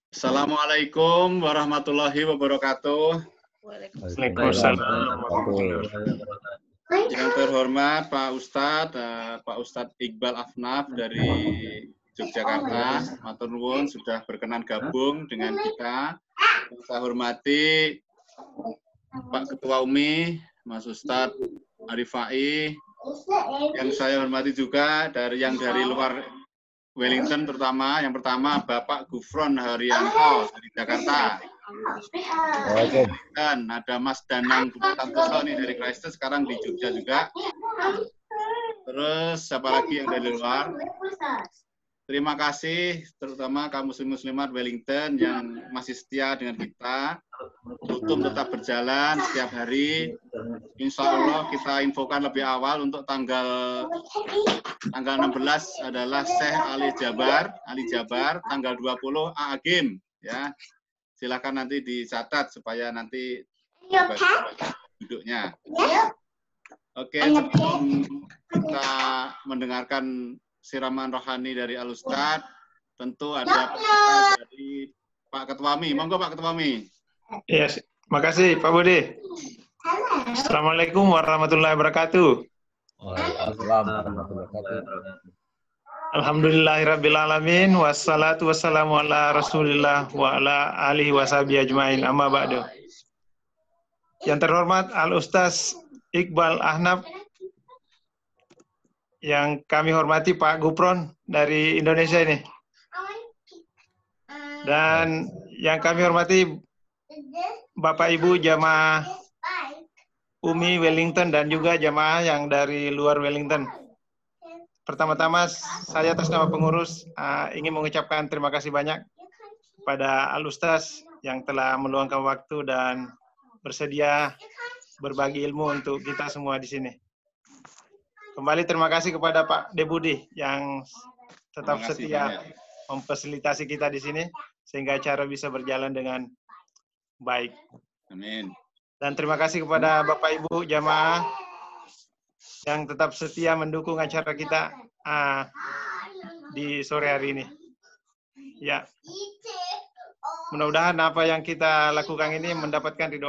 Assalamualaikum warahmatullahi wabarakatuh. Waalaikumsalam. Yang terhormat Pak Ustadz Iqbal Afnaf dari Yogyakarta, matur nuwun sudah berkenan gabung dengan kita. Yang saya hormati Pak Ketua UMI, Mas Ustadz Arifai. Yang saya hormati juga dari luar Wellington, terutama yang pertama Bapak Gufron Haryanto dari Jakarta. Dan ada Mas Danang Santoso nih dari Christchurch, sekarang di Jogja juga. Terus siapa lagi yang dari luar? Terima kasih terutama kaum muslim-muslimat Wellington yang masih setia dengan kita. Tutum tetap berjalan setiap hari. Insya Allah kita infokan lebih awal untuk tanggal 16 adalah Syekh Ali Jabar, tanggal 20 Agim, ya. Silakan nanti dicatat supaya nanti duduknya. Oke, sebelum kita mendengarkan siraman rohani dari Al-Ustadz, tentu ada dari Pak Ketua MI. Monggo Pak Ketua MI. Ya, makasih Pak Budi. Assalamualaikum warahmatullahi wabarakatuh. Waalaikumsalam warahmatullahi wabarakatuh. Alhamdulillahirrabbilalamin. Wassalatu wassalamu ala rasulillah wa ala alihi washabihi ajmain. Amma ba'du. Yang terhormat Al-Ustaz Iqbal Ahnaf, yang kami hormati Pak Gufron dari Indonesia ini. Dan yang kami hormati Bapak Ibu jamaah UMI Wellington dan juga jamaah yang dari luar Wellington. Pertama-tama saya atas nama pengurus ingin mengucapkan terima kasih banyak kepada Al-Ustaz yang telah meluangkan waktu dan bersedia berbagi ilmu untuk kita semua di sini. Kembali terima kasih kepada Pak Debudi yang tetap setia memfasilitasi kita di sini sehingga acara bisa berjalan dengan baik. Amin. Dan terima kasih kepada Bapak Ibu jamaah yang tetap setia mendukung acara kita di sore hari ini. Ya, mudah-mudahan apa yang kita lakukan ini mendapatkan ridho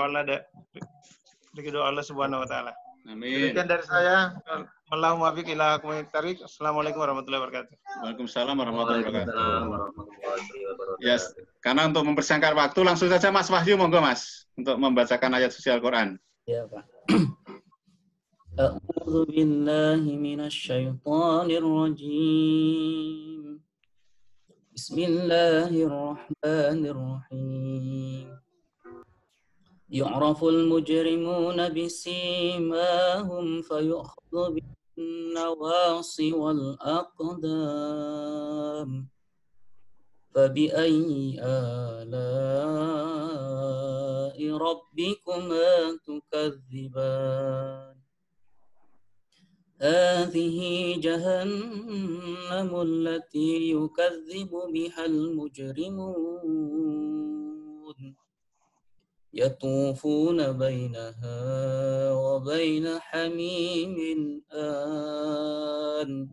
Allah Subhanahu Wa Taala. Amin. Demikian dari saya. Allahumma biq ila kumitarik. Assalamualaikum warahmatullahi wabarakatuh. Waalaikumsalam warahmatullahi wabarakatuh. Yes, karena untuk mempersingkat waktu langsung saja Mas Wahyu, monggo Mas, untuk membacakan ayat suci Al-Quran. Ya Pak. A'udzu billahi minasy syaithanir rajim. Bismillahirrahmanirrahim. Yu'raful mujrimuna bisimahum fayu'khadhu bin nawasi wal aqdam. Fabi'ayyi ala'i rabbikuma tukadziban. Hadhihi jahannamu allati yukadzibu bihal mujrimun. Yatufuna bainaha wa baina hamimin an.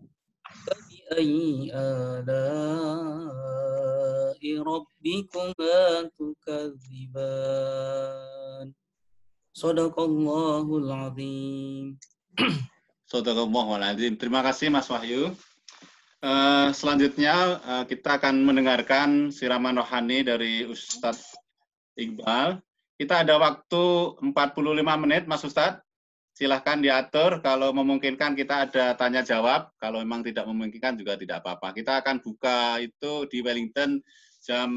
Fabi'ayyi ala'i rabbikuma tukadziban. Shadaqallahul azim. Shadaqallahul azim. Terima kasih Mas Wahyu. Selanjutnya kita akan mendengarkan siraman rohani dari Ustadz Iqbal. Kita ada waktu 45 menit Mas Ustadz. Silahkan diatur, kalau memungkinkan kita ada tanya jawab, kalau memang tidak memungkinkan juga tidak apa-apa. Kita akan buka itu di Wellington jam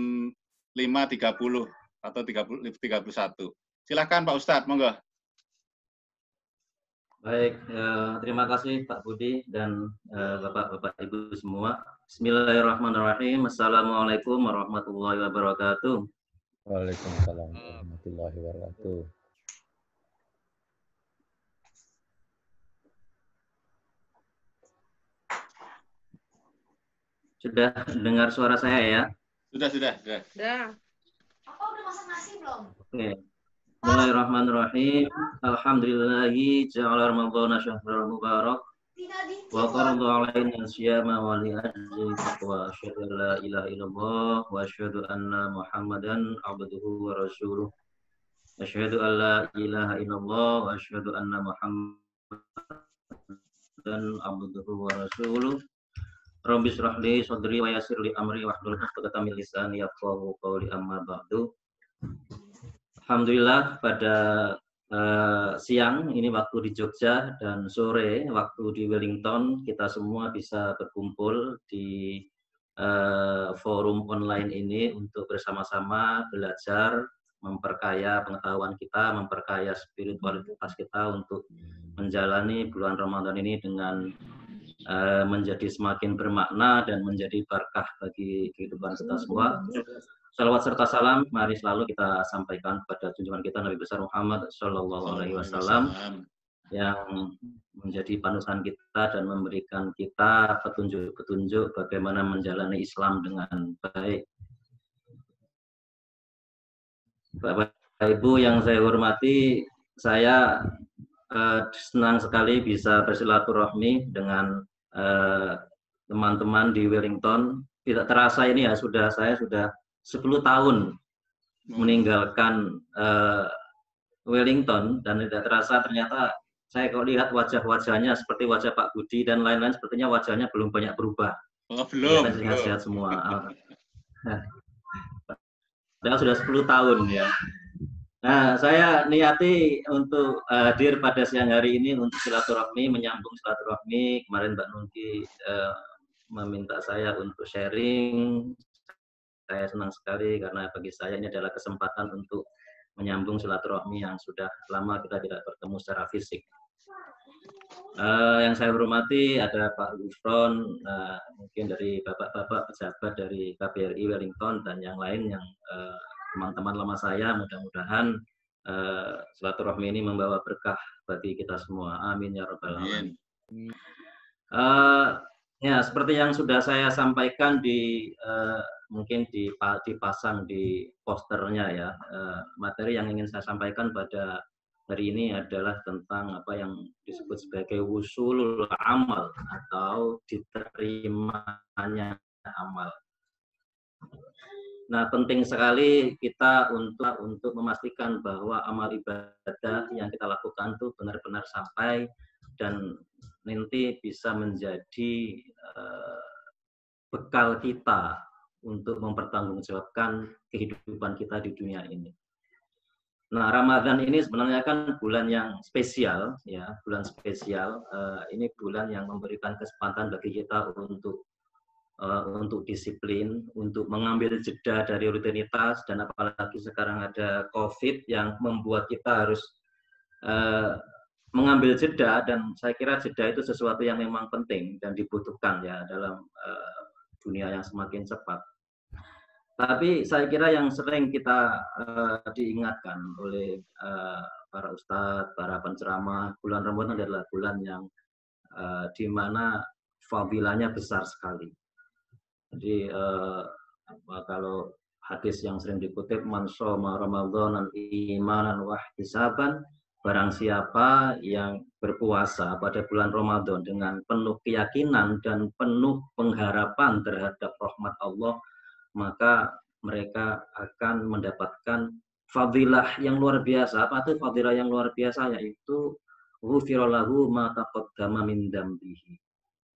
5.30 atau 31. Silahkan Pak Ustadz, monggo. Baik, terima kasih Pak Budi dan Bapak-Bapak Ibu semua. Bismillahirrahmanirrahim. Assalamualaikum warahmatullahi wabarakatuh. Waalaikumsalam warahmatullahi wabarakatuh. Sudah dengar suara saya ya? Sudah. Apa udah masak nasi belum? Oke. Bismillahirrahmanirrahim. Alhamdulillahi ja'ala ramadhana syahrul mubarak Wa qaradu alaina syama wa li ajli taqwa asyhadu an la ilaha illallah wa asyhadu anna Muhammadan abduhu wa rasuluh. Asyhadu an la ilaha illallah wa asyhadu anna Muhammadan abduhu wa rasuluh. Rabbi shrah li sadri wa yassir li amri wahlul 'uqdatam min lisani yafqahu qawli, amma ba'du. Alhamdulillah pada siang ini waktu di Jogja dan sore waktu di Wellington kita semua bisa berkumpul di forum online ini untuk bersama-sama belajar, memperkaya pengetahuan kita, memperkaya spiritualitas kita untuk menjalani bulan Ramadan ini dengan menjadi semakin bermakna dan menjadi berkah bagi kehidupan kita semua. Salawat serta salam mari selalu kita sampaikan kepada junjungan kita Nabi besar Muhammad Shallallahu Alaihi Wasallam yang menjadi panutan kita dan memberikan kita petunjuk-petunjuk bagaimana menjalani Islam dengan baik. Bapak Ibu yang saya hormati, saya senang sekali bisa bersilaturahmi dengan teman-teman di Wellington. Tidak terasa ini ya saya sudah 10 tahun meninggalkan Wellington dan tidak terasa ternyata saya kalau lihat wajah-wajahnya seperti wajah Pak Budi dan lain-lain sepertinya wajahnya belum banyak berubah. Oh, belum. Sehat-sehat semua. Padahal sudah 10 tahun ya. Nah, saya niati untuk hadir pada siang hari ini untuk silaturahmi, menyambung silaturahmi. Kemarin Mbak Nungki meminta saya untuk sharing. Saya senang sekali karena bagi saya ini adalah kesempatan untuk menyambung silaturahmi yang sudah lama kita tidak bertemu secara fisik. Yang saya hormati ada Pak Gufron, mungkin dari bapak-bapak pejabat dari KBRI Wellington dan yang lain yang teman-teman lama saya. Mudah-mudahan silaturahmi ini membawa berkah bagi kita semua. Amin ya rabbal alamin. Ya, seperti yang sudah saya sampaikan mungkin dipasang di posternya ya, materi yang ingin saya sampaikan pada hari ini adalah tentang apa yang disebut sebagai wusulul amal atau diterimanya amal. Nah, penting sekali kita untuk memastikan bahwa amal ibadah yang kita lakukan itu benar-benar sampai dan nanti bisa menjadi bekal kita untuk mempertanggungjawabkan kehidupan kita di dunia ini. Nah, Ramadan ini sebenarnya kan bulan yang spesial, ya, bulan spesial. Ini bulan yang memberikan kesempatan bagi kita untuk disiplin, untuk mengambil jeda dari rutinitas, dan apalagi sekarang ada COVID yang membuat kita harus mengambil jeda, dan saya kira jeda itu sesuatu yang memang penting dan dibutuhkan ya dalam dunia yang semakin cepat. Tapi saya kira yang sering kita diingatkan oleh para ustadz, para penceramah, bulan Ramadan adalah bulan yang di mana fadilahnya besar sekali. Jadi kalau hadis yang sering dikutip, man shoma Ramadhanan imanan wa ihtisaban, barang siapa yang berpuasa pada bulan Ramadan dengan penuh keyakinan dan penuh pengharapan terhadap rahmat Allah, maka mereka akan mendapatkan fadilah yang luar biasa. Apa itu fadilah yang luar biasa? Yaitu ghufira lahu ma taqaddama min dzambihi.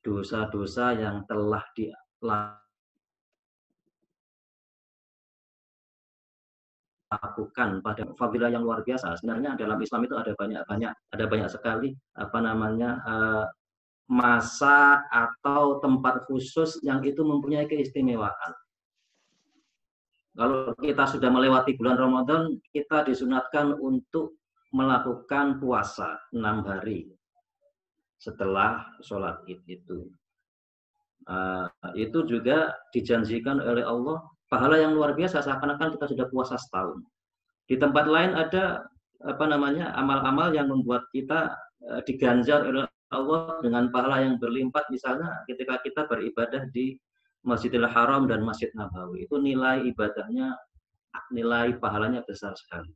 Dosa-dosa yang telah dilakukan pada fadilah yang luar biasa. Sebenarnya dalam Islam itu ada banyak sekali masa atau tempat khusus yang itu mempunyai keistimewaan. Kalau kita sudah melewati bulan Ramadan, kita disunatkan untuk melakukan puasa 6 hari setelah sholat Id itu. Itu juga dijanjikan oleh Allah pahala yang luar biasa, seakan-akan kita sudah puasa setahun. Di tempat lain ada amal-amal yang membuat kita diganjar oleh Allah dengan pahala yang berlimpah, misalnya ketika kita beribadah di Masjidil Haram dan Masjid Nabawi, itu nilai ibadahnya, nilai pahalanya besar sekali.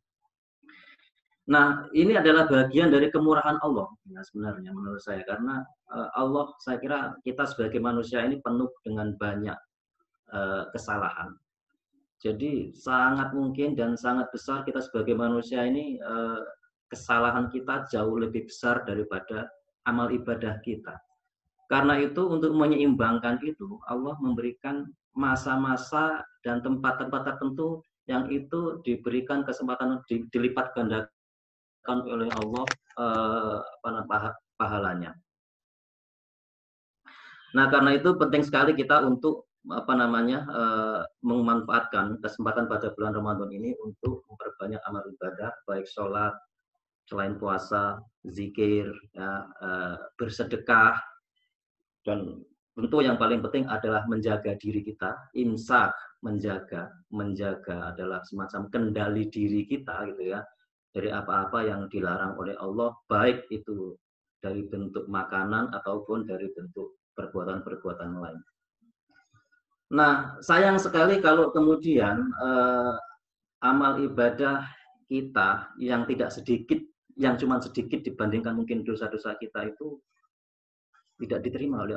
Nah, ini adalah bagian dari kemurahan Allah ya, sebenarnya menurut saya, karena Allah, saya kira kita sebagai manusia ini penuh dengan banyak kesalahan. Jadi sangat mungkin dan sangat besar kita sebagai manusia ini kesalahan kita jauh lebih besar daripada amal ibadah kita. Karena itu untuk menyeimbangkan itu Allah memberikan masa-masa dan tempat-tempat tertentu yang itu diberikan kesempatan dilipat gandakan oleh Allah pahalanya. Nah, karena itu penting sekali kita untuk memanfaatkan kesempatan pada bulan Ramadan ini untuk memperbanyak amal ibadah, baik sholat, selain puasa, zikir, ya, bersedekah, dan tentu yang paling penting adalah menjaga diri kita. Imsak, menjaga adalah semacam kendali diri kita, gitu ya, dari apa-apa yang dilarang oleh Allah, baik itu dari bentuk makanan ataupun dari bentuk perbuatan-perbuatan lain. Nah, sayang sekali kalau kemudian amal ibadah kita yang tidak sedikit, yang cuma sedikit dibandingkan mungkin dosa-dosa kita itu tidak diterima oleh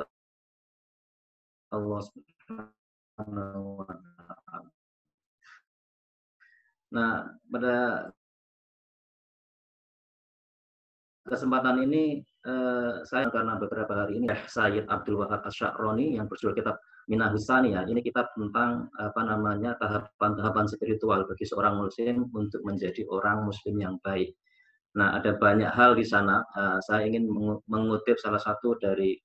Allah Subhanahu wa Ta'ala. Nah, pada kesempatan ini saya karena beberapa hari ini Sayyid Abdul Wahab Asy-Sya'rani yang berjudul kitab Minahus Tsaniyah, ini kitab tentang tahapan-tahapan spiritual bagi seorang muslim untuk menjadi orang muslim yang baik. Nah, ada banyak hal di sana. Saya ingin mengutip salah satu dari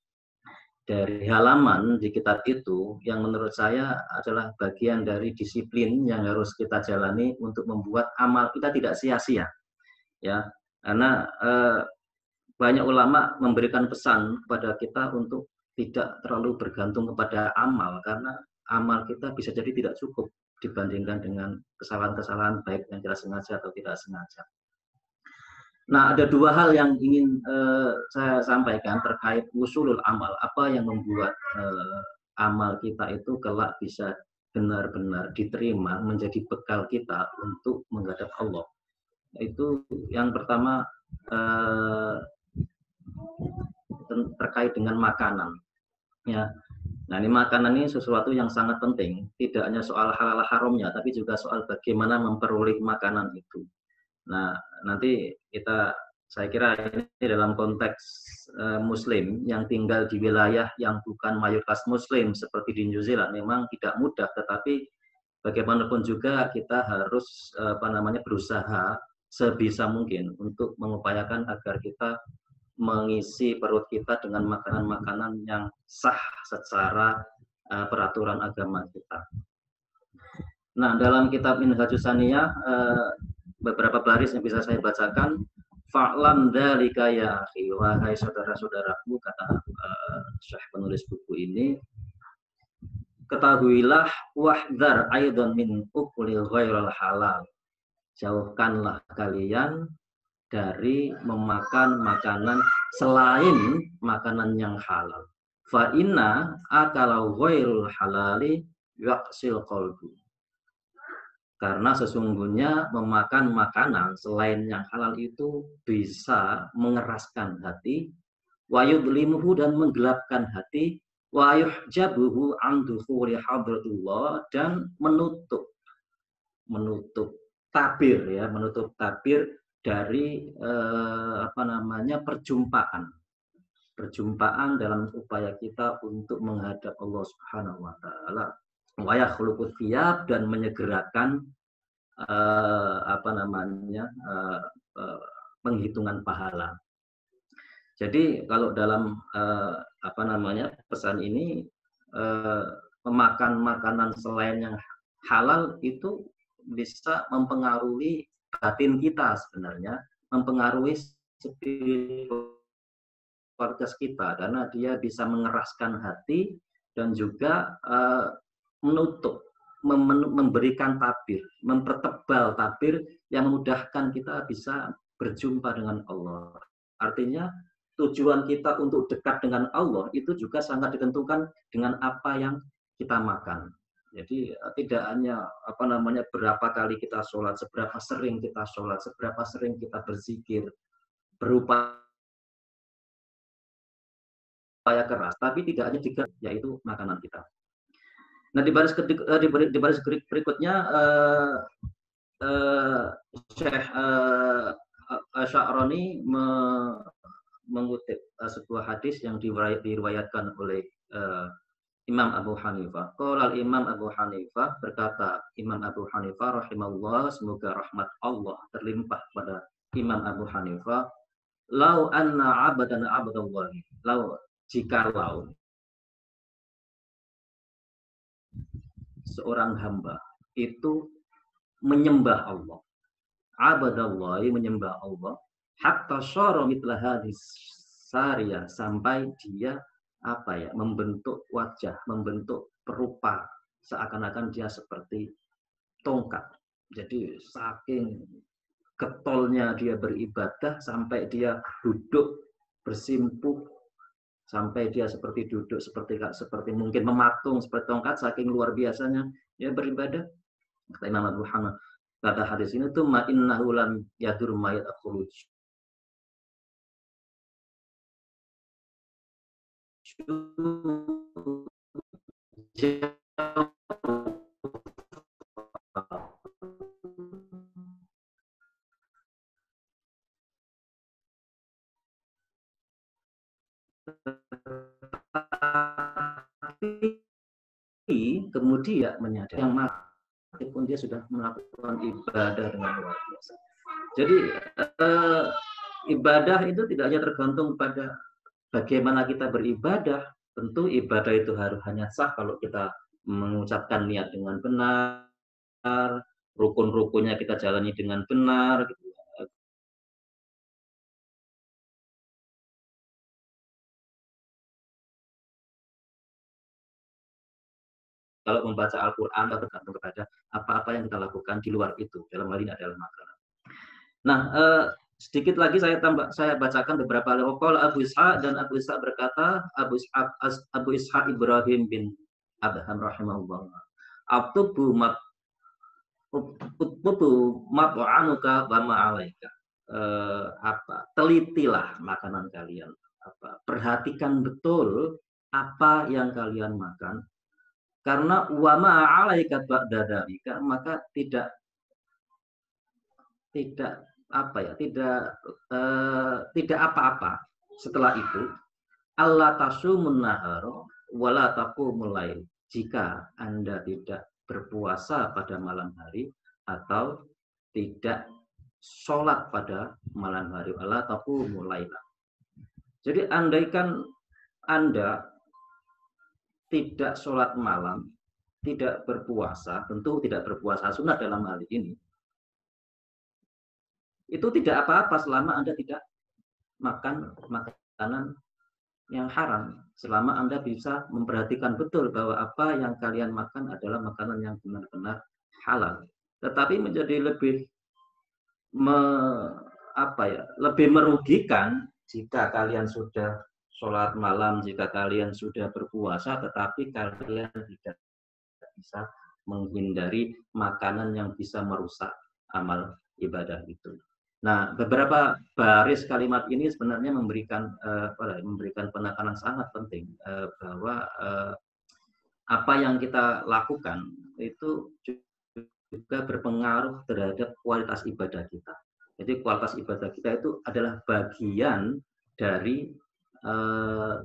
halaman di kitab itu yang menurut saya adalah bagian dari disiplin yang harus kita jalani untuk membuat amal kita tidak sia-sia. Ya, karena banyak ulama memberikan pesan kepada kita untuk tidak terlalu bergantung kepada amal, karena amal kita bisa jadi tidak cukup dibandingkan dengan kesalahan-kesalahan baik yang kita sengaja atau tidak sengaja. Nah, ada dua hal yang ingin saya sampaikan terkait usulul amal. Apa yang membuat amal kita itu kelak bisa benar-benar diterima menjadi bekal kita untuk menghadap Allah. Itu yang pertama terkait dengan makanan. Ya. Nah, ini makanan ini sesuatu yang sangat penting, tidak hanya soal halal haramnya, tapi juga soal bagaimana memperoleh makanan itu. Nah, nanti saya kira ini dalam konteks Muslim yang tinggal di wilayah yang bukan mayoritas Muslim seperti di New Zealand memang tidak mudah, tetapi bagaimanapun juga kita harus berusaha sebisa mungkin untuk mengupayakan agar kita mengisi perut kita dengan makanan-makanan yang sah secara peraturan agama kita. Nah, dalam kitab Minhajus Tsaniyah beberapa baris yang bisa saya bacakan. Fa'lam dzalika ya akhi, wahai saudara-saudaraku, kata Syekh penulis buku ini, ketahuilah wahdar aidan min ukuli ghairil halal. Jauhkanlah kalian dari memakan makanan selain makanan yang halal. Fa inna akala ghairul halali yaqsil qalbu. Karena sesungguhnya memakan makanan selain yang halal itu bisa mengeraskan hati, wa yudlimuhu dan menggelapkan hati, wa yuhjabuhu an dukhuli hadratullah dan menutup tabir ya, menutup tabir dari perjumpaan dalam upaya kita untuk menghadap Allah Subhanahu wa Ta'ala. Wa yakhluqu thiyab dan menyegerakan penghitungan pahala. Jadi kalau dalam pesan ini memakan makanan selain yang halal itu bisa mempengaruhi batin kita sebenarnya, mempengaruhi spiritualitas kita karena dia bisa mengeraskan hati dan juga memberikan tabir, mempertebal tabir yang memudahkan kita bisa berjumpa dengan Allah. Artinya tujuan kita untuk dekat dengan Allah itu juga sangat ditentukan dengan apa yang kita makan. Jadi tidak hanya berapa kali kita sholat, seberapa sering kita sholat, seberapa sering kita berzikir, berupaya keras, tapi tidak hanya tiga, yaitu makanan kita. Nah di baris berikutnya Syekh Sya'rani mengutip sebuah hadis yang diriwayatkan oleh Imam Abu Hanifah. Qala Imam Abu Hanifah, berkata Imam Abu Hanifah rahimahullah, semoga rahmat Allah terlimpah pada Imam Abu Hanifah, lau anna abadana abadallah, jikalau seorang hamba itu menyembah Allah, abadallah, menyembah Allah, hatta syara mitla hadis sariyah, sampai dia membentuk wajah, membentuk perupa seakan-akan dia seperti tongkat. Jadi saking getolnya dia beribadah sampai dia duduk bersimpuh, sampai dia seperti duduk seperti mungkin mematung seperti tongkat, saking luar biasanya dia beribadah. Kata Imam Abu Hanifah, kata hadis ini tuh ma innahu lam yadur mayat akhruj. Kemudian menyadari yang meskipun dia sudah melakukan ibadah dengan luar biasa. Jadi ibadah itu tidak hanya tergantung pada bagaimana kita beribadah. Tentu ibadah itu harus hanya sah kalau kita mengucapkan niat dengan benar, rukun-rukunnya kita jalani dengan benar. Kalau membaca Al-Quran tergantung kepada apa-apa yang kita lakukan di luar itu. Dalam hal ini adalah makanan. Nah, sedikit lagi saya bacakan beberapa lokal. Abu Ishaq, dan Abu Ishaq berkata, Abu Ishaq Ibrahim bin Adham rahimahullah, Abtubu mat'anuka wa ma'alaika. Telitilah makanan kalian. Perhatikan betul apa yang kalian makan. Karena wama alaika ba'da dzalika, maka tidak apa-apa setelah itu. Allah tasumun naharo wala taqumul lail. Jika Anda tidak berpuasa pada malam hari atau tidak sholat pada malam hari, wala taqumul lail. Jadi andaikan Anda tidak sholat malam, tidak berpuasa, tentu tidak berpuasa sunnah dalam hal ini, itu tidak apa-apa selama Anda tidak makan makanan yang haram, selama Anda bisa memperhatikan betul bahwa apa yang kalian makan adalah makanan yang benar-benar halal. Tetapi menjadi lebih merugikan jika kalian sudah sholat malam, jika kalian sudah berpuasa, tetapi kalian tidak bisa menghindari makanan yang bisa merusak amal ibadah itu. Nah, beberapa baris kalimat ini sebenarnya memberikan penekanan sangat penting bahwa apa yang kita lakukan itu juga berpengaruh terhadap kualitas ibadah kita. Jadi kualitas ibadah kita itu adalah bagian dari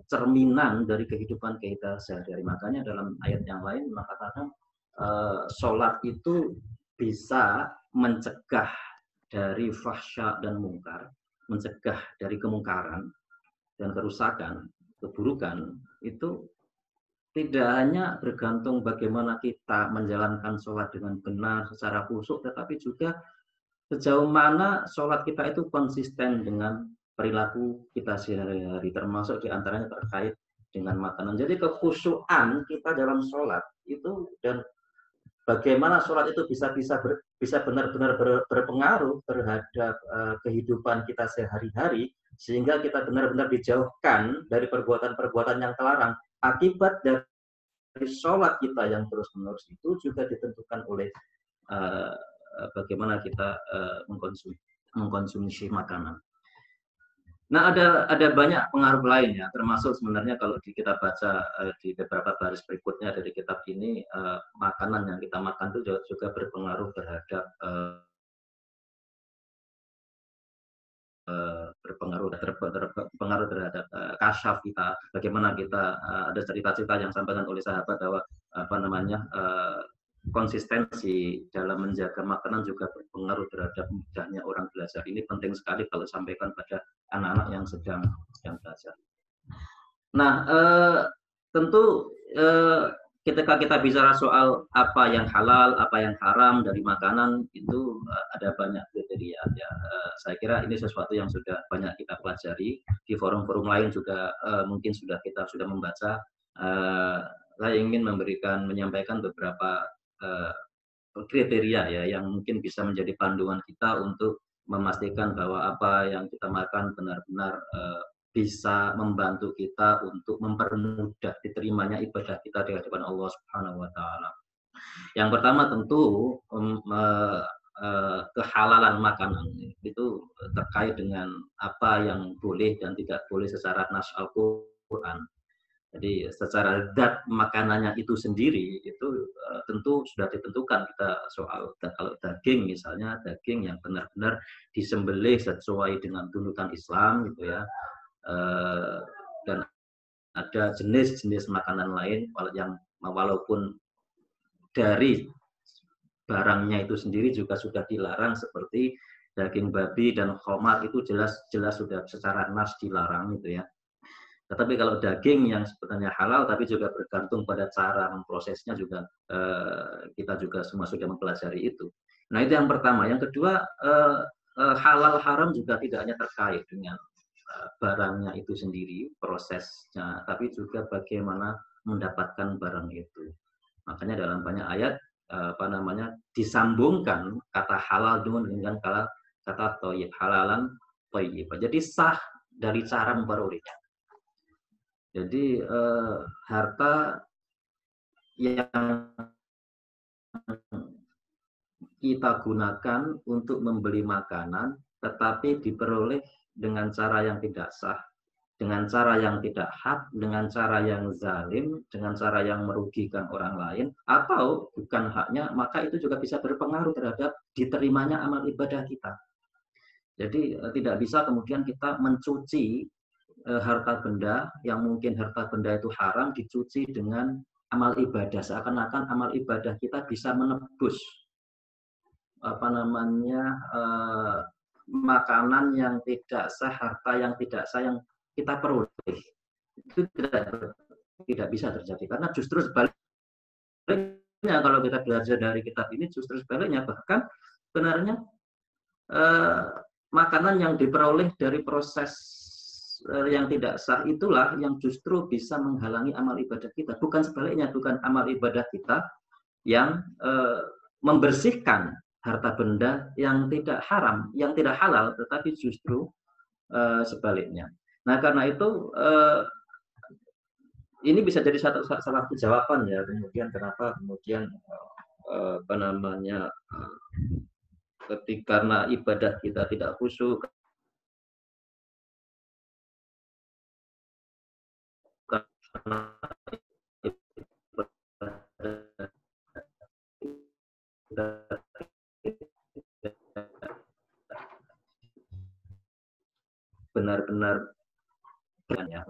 cerminan dari kehidupan kita sehari-hari. Makanya dalam ayat yang lain mengatakan sholat itu bisa mencegah dari fahsya dan mungkar, mencegah dari kemungkaran dan kerusakan, keburukan. Itu tidak hanya bergantung bagaimana kita menjalankan sholat dengan benar secara khusyuk, tetapi juga sejauh mana sholat kita itu konsisten dengan perilaku kita sehari-hari, termasuk diantaranya terkait dengan makanan. Jadi kekhusyuan kita dalam sholat itu dan bagaimana sholat itu bisa benar-benar berpengaruh terhadap kehidupan kita sehari-hari, sehingga kita benar-benar dijauhkan dari perbuatan-perbuatan yang terlarang akibat dari sholat kita yang terus-menerus itu juga ditentukan oleh bagaimana kita mengkonsumsi makanan. Nah, ada banyak pengaruh lain ya, termasuk sebenarnya kalau kita baca di beberapa baris berikutnya dari kitab ini, makanan yang kita makan itu juga berpengaruh terhadap berpengaruh terhadap kasyaf kita. Bagaimana kita ada cerita-cerita yang disampaikan oleh sahabat bahwa konsistensi dalam menjaga makanan juga berpengaruh terhadap mudahnya orang belajar. Ini penting sekali kalau sampaikan pada anak-anak yang sedang belajar. Nah, tentu ketika kita bicara soal apa yang halal, apa yang haram dari makanan, itu ada banyak kriteria. Ya. Saya kira ini sesuatu yang sudah banyak kita pelajari. Di forum-forum lain juga mungkin kita sudah membaca. Saya ingin menyampaikan beberapa kriteria ya yang mungkin bisa menjadi panduan kita untuk memastikan bahwa apa yang kita makan benar-benar bisa membantu kita untuk mempermudah diterimanya ibadah kita di hadapan Allah Subhanahu wa taala. Yang pertama tentu kehalalan makanan itu terkait dengan apa yang boleh dan tidak boleh secara nas Al-Qur'an. Jadi secara zat makanannya itu sendiri itu tentu sudah ditentukan kita soal kalau daging misalnya daging yang benar-benar disembelih sesuai dengan tuntutan Islam gitu ya, dan ada jenis-jenis makanan lain yang walaupun dari barangnya itu sendiri juga sudah dilarang seperti daging babi dan khamar itu jelas sudah secara nas dilarang gitu ya. Tetapi kalau daging yang sebenarnya halal tapi juga bergantung pada cara memprosesnya juga kita juga semua sudah mempelajari itu. Nah itu yang pertama. Yang kedua halal haram juga tidak hanya terkait dengan barangnya itu sendiri prosesnya, tapi juga bagaimana mendapatkan barang itu. Makanya dalam banyak ayat disambungkan kata halal dengan kata thayyib, halalan thayyib. Jadi sah dari cara memperolehnya. Jadi harta yang kita gunakan untuk membeli makanan tetapi diperoleh dengan cara yang tidak sah, dengan cara yang tidak hak, dengan cara yang zalim, dengan cara yang merugikan orang lain atau bukan haknya, maka itu juga bisa berpengaruh terhadap diterimanya amal ibadah kita. Jadi tidak bisa kemudian kita mencuci harta benda yang mungkin harta benda itu haram dicuci dengan amal ibadah, seakan-akan amal ibadah kita bisa menebus makanan yang tidak sah, harta yang tidak sah yang kita peroleh. Itu tidak bisa terjadi karena justru sebaliknya kalau kita belajar dari kitab ini justru sebaliknya, bahkan sebenarnya makanan yang diperoleh dari proses yang tidak sah itulah yang justru bisa menghalangi amal ibadah kita. Bukan sebaliknya, bukan amal ibadah kita yang membersihkan harta benda yang tidak haram, yang tidak halal, tetapi justru sebaliknya. Nah karena itu ini bisa jadi salah satu jawaban ya kemudian kenapa kemudian karena ibadah kita tidak khusyuk, benar-benar ya.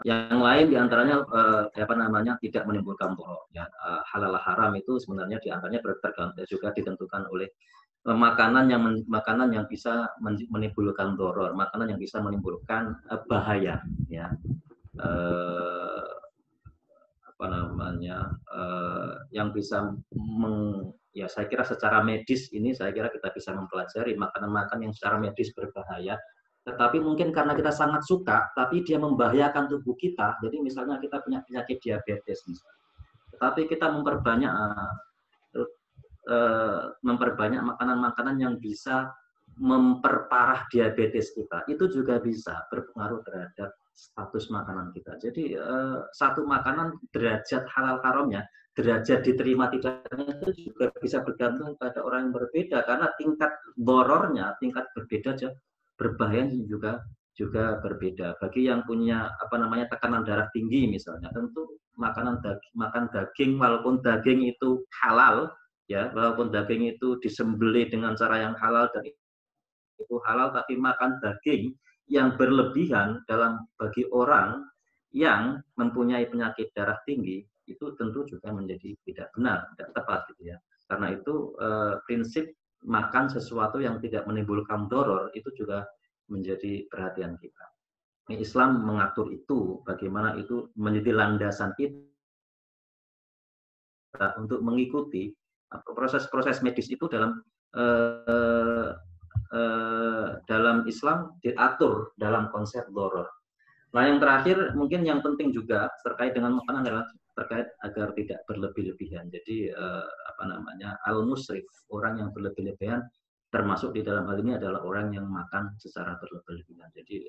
Yang lain diantaranya tidak menimbulkan dorok ya. Halal haram itu sebenarnya diantaranya bergantung juga ditentukan oleh makanan yang bisa menimbulkan doror, makanan yang bisa menimbulkan bahaya ya. Yang bisa ya saya kira secara medis ini saya kira kita bisa mempelajari makanan-makanan yang secara medis berbahaya, tetapi mungkin karena kita sangat suka tapi dia membahayakan tubuh kita. Jadi misalnya kita punya penyakit diabetes misalnya, tetapi kita memperbanyak makanan-makanan yang bisa memperparah diabetes kita, itu juga bisa berpengaruh terhadap status makanan kita. Jadi satu makanan derajat halal haramnya, derajat diterima tidaknya itu juga bisa bergantung pada orang yang berbeda, karena tingkat borornya, tingkat berbeda aja, berbahayanya juga berbeda. Bagi yang punya tekanan darah tinggi misalnya, tentu makan daging, walaupun daging itu halal, ya, walaupun daging itu disembelih dengan cara yang halal dan itu halal, tapi makan daging yang berlebihan bagi orang yang mempunyai penyakit darah tinggi itu tentu juga menjadi tidak benar, tidak tepat gitu ya. Karena itu prinsip makan sesuatu yang tidak menimbulkan doror itu juga menjadi perhatian kita. Ini Islam mengatur itu, bagaimana itu menjadi landasan kita untuk mengikuti proses-proses medis itu dalam Islam diatur dalam konsep doror. Nah, yang terakhir mungkin yang penting juga terkait dengan makanan adalah terkait agar tidak berlebih-lebihan. Jadi al-musrif, orang yang berlebih-lebihan, termasuk di dalam hal ini adalah orang yang makan secara berlebih-lebihan. Jadi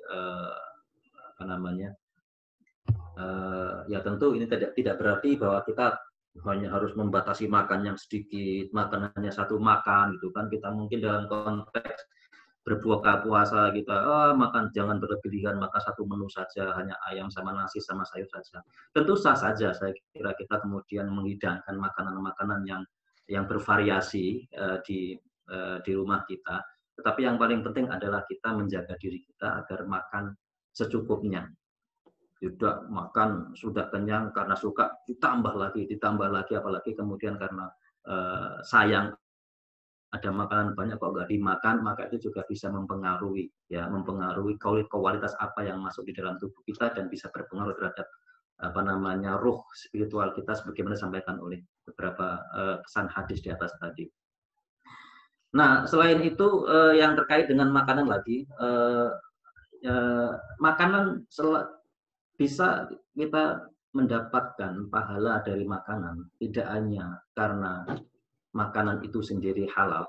ya tentu ini tidak berarti bahwa kita hanya harus membatasi makan yang sedikit, makan hanya satu makan gitu kan. Kita mungkin dalam konteks berbuka puasa kita makan jangan berlebihan, makan satu menu saja, hanya ayam sama nasi sama sayur saja. Tentu sah saja, saya kira kita kemudian menghidangkan makanan-makanan yang bervariasi di rumah kita. Tetapi yang paling penting adalah kita menjaga diri kita agar makan secukupnya. Tidak makan sudah kenyang karena suka ditambah lagi, apalagi kemudian karena sayang ada makanan banyak kok nggak dimakan, maka itu juga bisa mempengaruhi kualitas apa yang masuk di dalam tubuh kita dan bisa berpengaruh terhadap ruh spiritual kita sebagaimana disampaikan oleh beberapa pesan hadis di atas tadi. Nah, selain itu yang terkait dengan makanan lagi, makanan bisa kita mendapatkan pahala dari makanan tidak hanya karena makanan itu sendiri halal,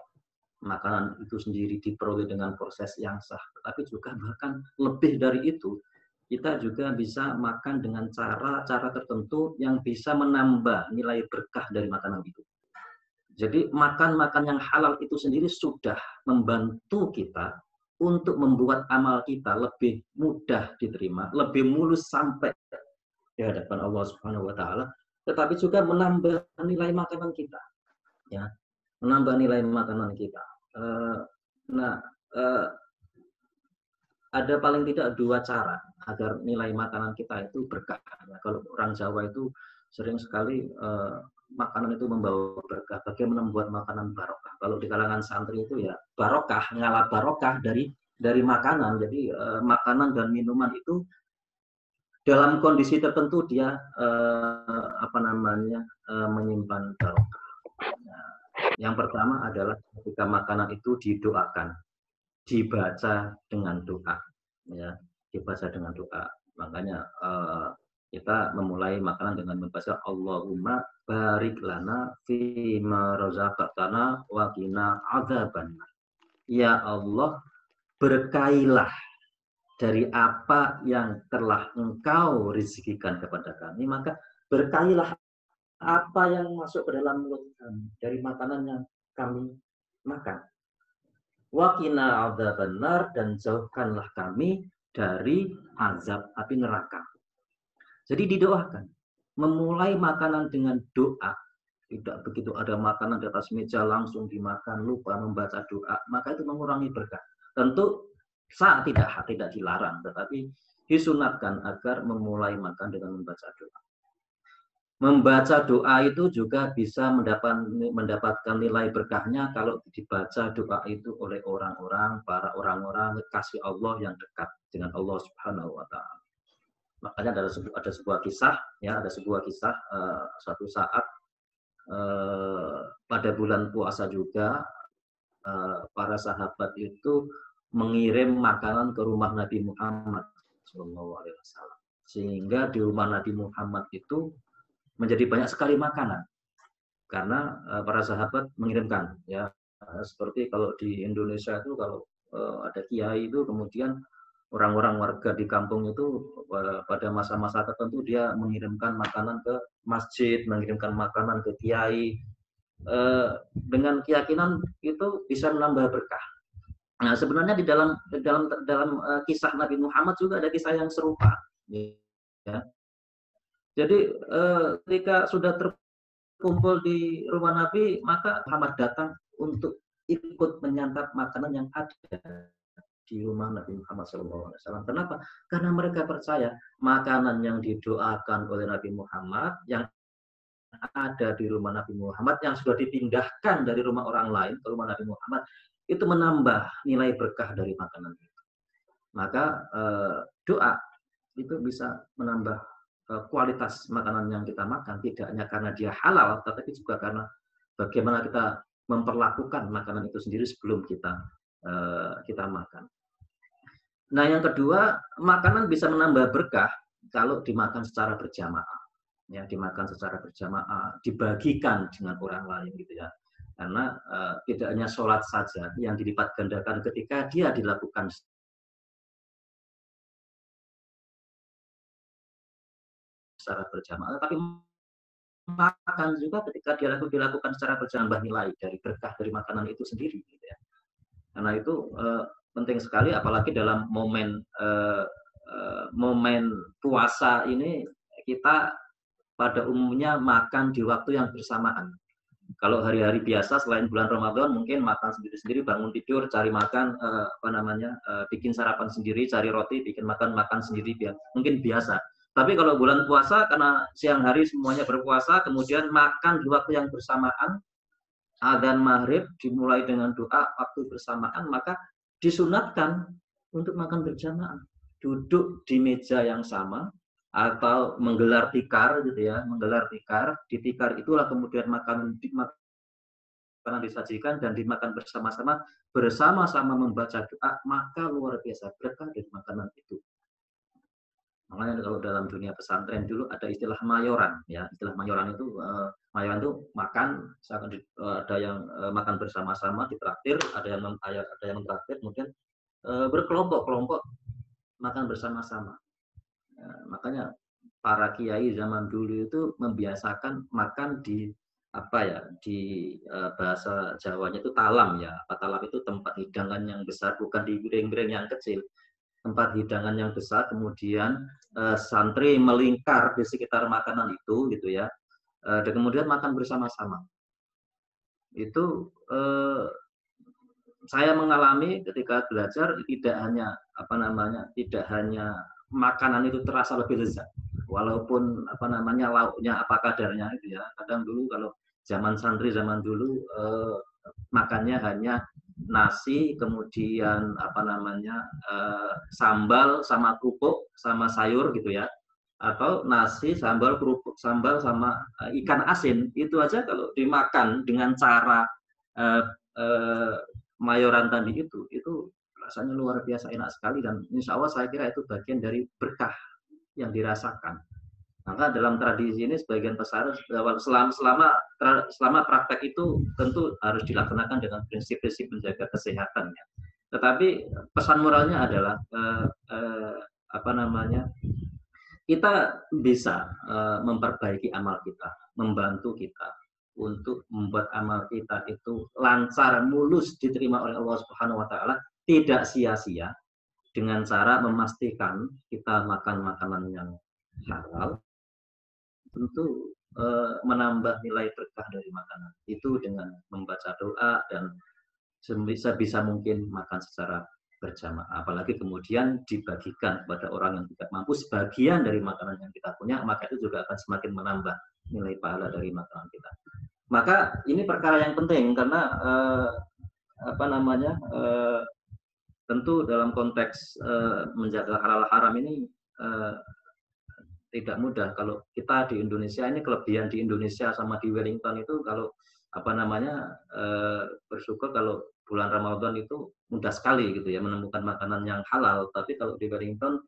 makanan itu sendiri diperoleh dengan proses yang sah, tetapi juga bahkan lebih dari itu, kita juga bisa makan dengan cara tertentu yang bisa menambah nilai berkah dari makanan itu. Jadi makan yang halal itu sendiri sudah membantu kita untuk membuat amal kita lebih mudah diterima, lebih mulus sampai di hadapan Allah Subhanahu wa taala, tetapi juga menambah nilai makanan kita. Ya, menambah nilai makanan kita. Ada paling tidak dua cara agar nilai makanan kita itu berkah. Kalau orang Jawa itu sering sekali makanan itu membawa berkah. Bagaimana membuat makanan barokah? Kalau di kalangan santri itu ya barokah, ngalah barokah dari makanan. Jadi makanan dan minuman itu dalam kondisi tertentu dia menyimpan barokah. Yang pertama adalah ketika makanan itu didoakan, dibaca dengan doa, ya, dibaca dengan doa. Makanya kita memulai makanan dengan membaca Allahumma barik lana fi ma razaqtana wa qina adzabannar. Ya Allah, berkailah dari apa yang telah Engkau rezekikan kepada kami, maka berkailah apa yang masuk ke dalam mulut kami dari makanan yang kami makan. Wa qina adzabannar, dan jauhkanlah kami dari azab api neraka. Jadi didoakan. Memulai makanan dengan doa. Tidak begitu ada makanan di atas meja langsung dimakan, lupa membaca doa, maka itu mengurangi berkah. Tentu saat tidak dilarang, tetapi disunatkan agar memulai makan dengan membaca doa. Membaca doa itu juga bisa mendapatkan nilai berkahnya kalau dibaca doa itu oleh para orang-orang kasih Allah yang dekat dengan Allah Subhanahu wa taala. Makanya ada sebuah kisah, ya, suatu saat pada bulan puasa juga para sahabat itu mengirim makanan ke rumah Nabi Muhammad SAW, sehingga di rumah Nabi Muhammad itu menjadi banyak sekali makanan karena para sahabat mengirimkan, ya, seperti kalau di Indonesia itu kalau ada kiai itu kemudian orang-orang warga di kampung itu pada masa-masa tertentu dia mengirimkan makanan ke masjid, mengirimkan makanan ke kiai, dengan keyakinan itu bisa menambah berkah. Nah, sebenarnya di dalam kisah Nabi Muhammad juga ada kisah yang serupa. Ya. Jadi ketika sudah terkumpul di rumah Nabi, maka Muhammad datang untuk ikut menyantap makanan yang ada di rumah Nabi Muhammad SAW. Kenapa? Karena mereka percaya makanan yang didoakan oleh Nabi Muhammad, yang ada di rumah Nabi Muhammad, yang sudah dipindahkan dari rumah orang lain ke rumah Nabi Muhammad, itu menambah nilai berkah dari makanan itu. Maka doa itu bisa menambah kualitas makanan yang kita makan, tidak hanya karena dia halal, tetapi juga karena bagaimana kita memperlakukan makanan itu sendiri sebelum kita makan. Nah, yang kedua, makanan bisa menambah berkah kalau dimakan secara berjamaah. Ya, dimakan secara berjamaah, dibagikan dengan orang lain gitu ya. Karena tidak hanya sholat saja yang dilipat gandakan ketika dia dilakukan secara berjamaah, tapi makan juga ketika dia dilakukan secara berjamaah nilai dari berkah dari makanan itu sendiri gitu ya. Karena itu penting sekali, apalagi dalam momen puasa ini, kita pada umumnya makan di waktu yang bersamaan. Kalau hari-hari biasa selain bulan Ramadan mungkin makan sendiri-sendiri, bangun tidur cari makan, bikin sarapan sendiri, cari roti, bikin makan sendiri, mungkin biasa. Tapi kalau bulan puasa, karena siang hari semuanya berpuasa, kemudian makan di waktu yang bersamaan, adzan maghrib dimulai dengan doa waktu bersamaan, maka disunatkan untuk makan berjamaah, duduk di meja yang sama atau menggelar tikar gitu ya, menggelar tikar. Di tikar itulah kemudian makanan disajikan dan dimakan bersama-sama membaca doa, maka luar biasa berkah dari makanan itu. Makanya kalau dalam dunia pesantren dulu ada istilah mayoran, ya. Istilah mayoran itu makan, ada yang makan bersama-sama ditraktir, ada yang mentraktir, kemudian berkelompok-kelompok makan bersama-sama. Ya, makanya para kiai zaman dulu itu membiasakan makan di bahasa Jawanya itu talam ya. Talam itu tempat hidangan yang besar, bukan di piring-piring yang kecil. Tempat hidangan yang besar, kemudian santri melingkar di sekitar makanan itu gitu ya, dan kemudian makan bersama-sama. Itu saya mengalami ketika belajar, tidak hanya makanan itu terasa lebih lezat, walaupun lauknya apa kadarnya itu ya. Kadang dulu kalau zaman santri zaman dulu makannya hanya nasi, kemudian sambal sama kerupuk sama sayur gitu ya, atau nasi sambal kerupuk sambal sama ikan asin. Itu aja kalau dimakan dengan cara mayoran tadi itu rasanya luar biasa enak sekali, dan insya Allah saya kira itu bagian dari berkah yang dirasakan. Maka dalam tradisi ini sebagian besar selama praktek itu tentu harus dilaksanakan dengan prinsip-prinsip menjaga kesehatannya. Tetapi pesan moralnya adalah kita bisa memperbaiki amal kita, membantu kita untuk membuat amal kita itu lancar, mulus, diterima oleh Allah Subhanahu wa taala, tidak sia-sia, dengan cara memastikan kita makan makanan yang halal, tentu menambah nilai berkah dari makanan itu dengan membaca doa dan sebisa mungkin makan secara berjamaah. Apalagi kemudian dibagikan kepada orang yang tidak mampu sebagian dari makanan yang kita punya, maka itu juga akan semakin menambah nilai pahala dari makanan kita. Maka ini perkara yang penting karena tentu dalam konteks menjaga halal haram ini tidak mudah. Kalau kita di Indonesia ini, kelebihan di Indonesia sama di Wellington itu, kalau bersyukur kalau bulan Ramadan itu mudah sekali gitu ya menemukan makanan yang halal. Tapi kalau di Wellington